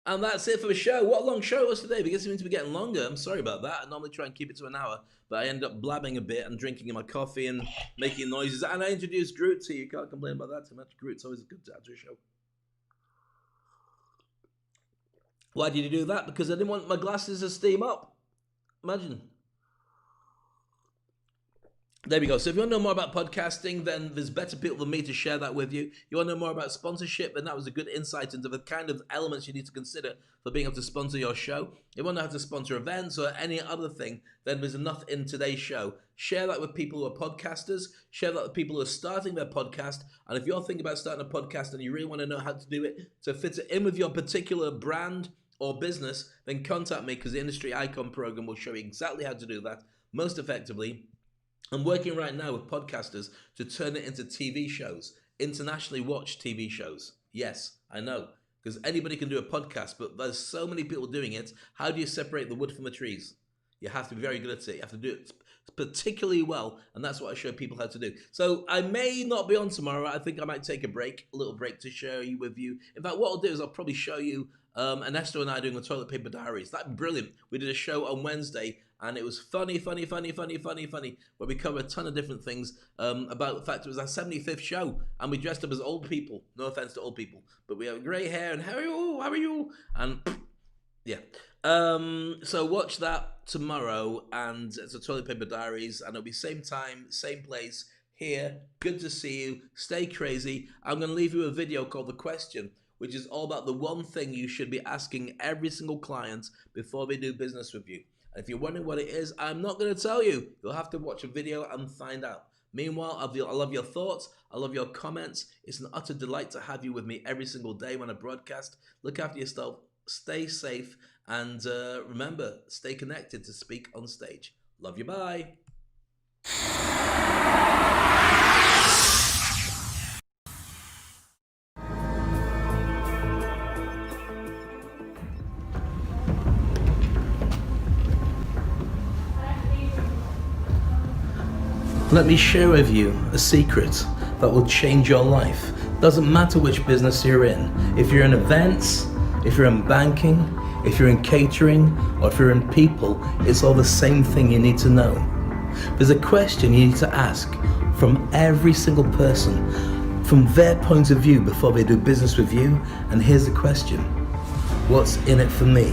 And that's it for the show. What a long show it was today. Because it seems to be getting longer. I'm sorry about that. I normally try and keep it to an hour, but I end up blabbing a bit and drinking my coffee and making noises. And I introduced Groot to you. Can't complain about that too much. Groot's always good to add to a show. Why did you do that? Because I didn't want my glasses to steam up. Imagine. There we go. So if you want to know more about podcasting, then there's better people than me to share that with you. You want to know more about sponsorship, then that was a good insight into the kind of elements you need to consider for being able to sponsor your show. If you want to know how to sponsor events or any other thing, then there's enough in today's show. Share that with people who are podcasters. Share that with people who are starting their podcast. And if you're thinking about starting a podcast and you really want to know how to do it to fit it in with your particular brand or business, then contact me, because the Industry Icon program will show you exactly how to do that most effectively. I'm working right now with podcasters to turn it into TV shows, internationally watched TV shows. Yes, I know, because anybody can do a podcast, but there's so many people doing it. How do you separate the wood from the trees? You have to be very good at it. You have to do it particularly well, and that's what I show people how to do. So I may not be on tomorrow. I think I might take a little break to share with you. In fact, what I'll do is I'll probably show you Ernesto and I doing the Toilet Paper Diaries. That'd be brilliant. We did a show on Wednesday, and it was funny, where we covered a ton of different things about the fact it was our 75th show, and we dressed up as old people. No offense to old people, but we have grey hair, and how are you? And yeah. So watch that tomorrow, and it's a Toilet Paper Diaries, and it'll be same time, same place, here. Good to see you. Stay crazy. I'm going to leave you a video called The Question, which is all about the one thing you should be asking every single client before they do business with you. And if you're wondering what it is, I'm not going to tell you. You'll have to watch a video and find out. Meanwhile, I love your thoughts. I love your comments. It's an utter delight to have you with me every single day when I broadcast. Look after yourself. Stay safe. And remember, stay connected to Speak on Stage. Love you. Bye. Let me share with you a secret that will change your life. Doesn't matter which business you're in. If you're in events, if you're in banking, if you're in catering, or if you're in people, it's all the same thing you need to know. There's a question you need to ask from every single person, from their point of view before they do business with you. And here's the question: what's in it for me?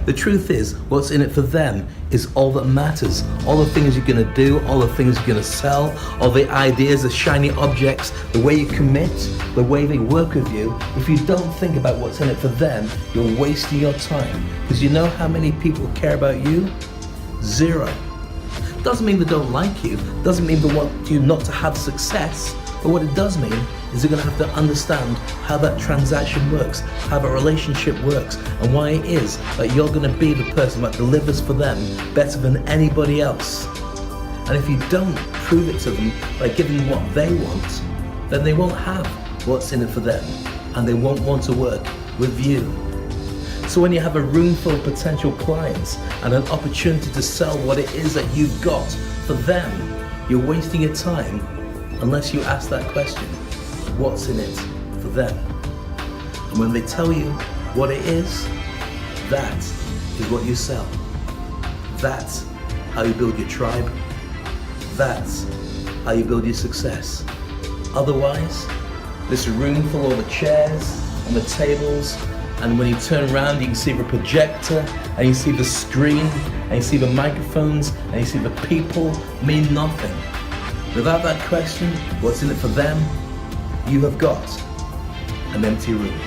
The truth is, what's in it for them is all that matters. All the things you're going to do, all the things you're going to sell, all the ideas, the shiny objects, the way you commit, the way they work with you. If you don't think about what's in it for them, you're wasting your time. Because you know how many people care about you? Zero. Doesn't mean they don't like you. Doesn't mean they want you not to have success. But what it does mean is they're going to have to understand how that transaction works, how that relationship works, and why it is that you're going to be the person that delivers for them better than anybody else. And if you don't prove it to them by giving them what they want, then they won't have what's in it for them, and they won't want to work with you. So when you have a room full of potential clients and an opportunity to sell what it is that you've got for them, you're wasting your time unless you ask that question, what's in it for them? And when they tell you what it is, that is what you sell. That's how you build your tribe. That's how you build your success. Otherwise, this room full of the chairs and the tables, and when you turn around you can see the projector, and you see the screen, and you see the microphones, and you see the people mean nothing. Without that question, what's in it for them, you have got an empty room.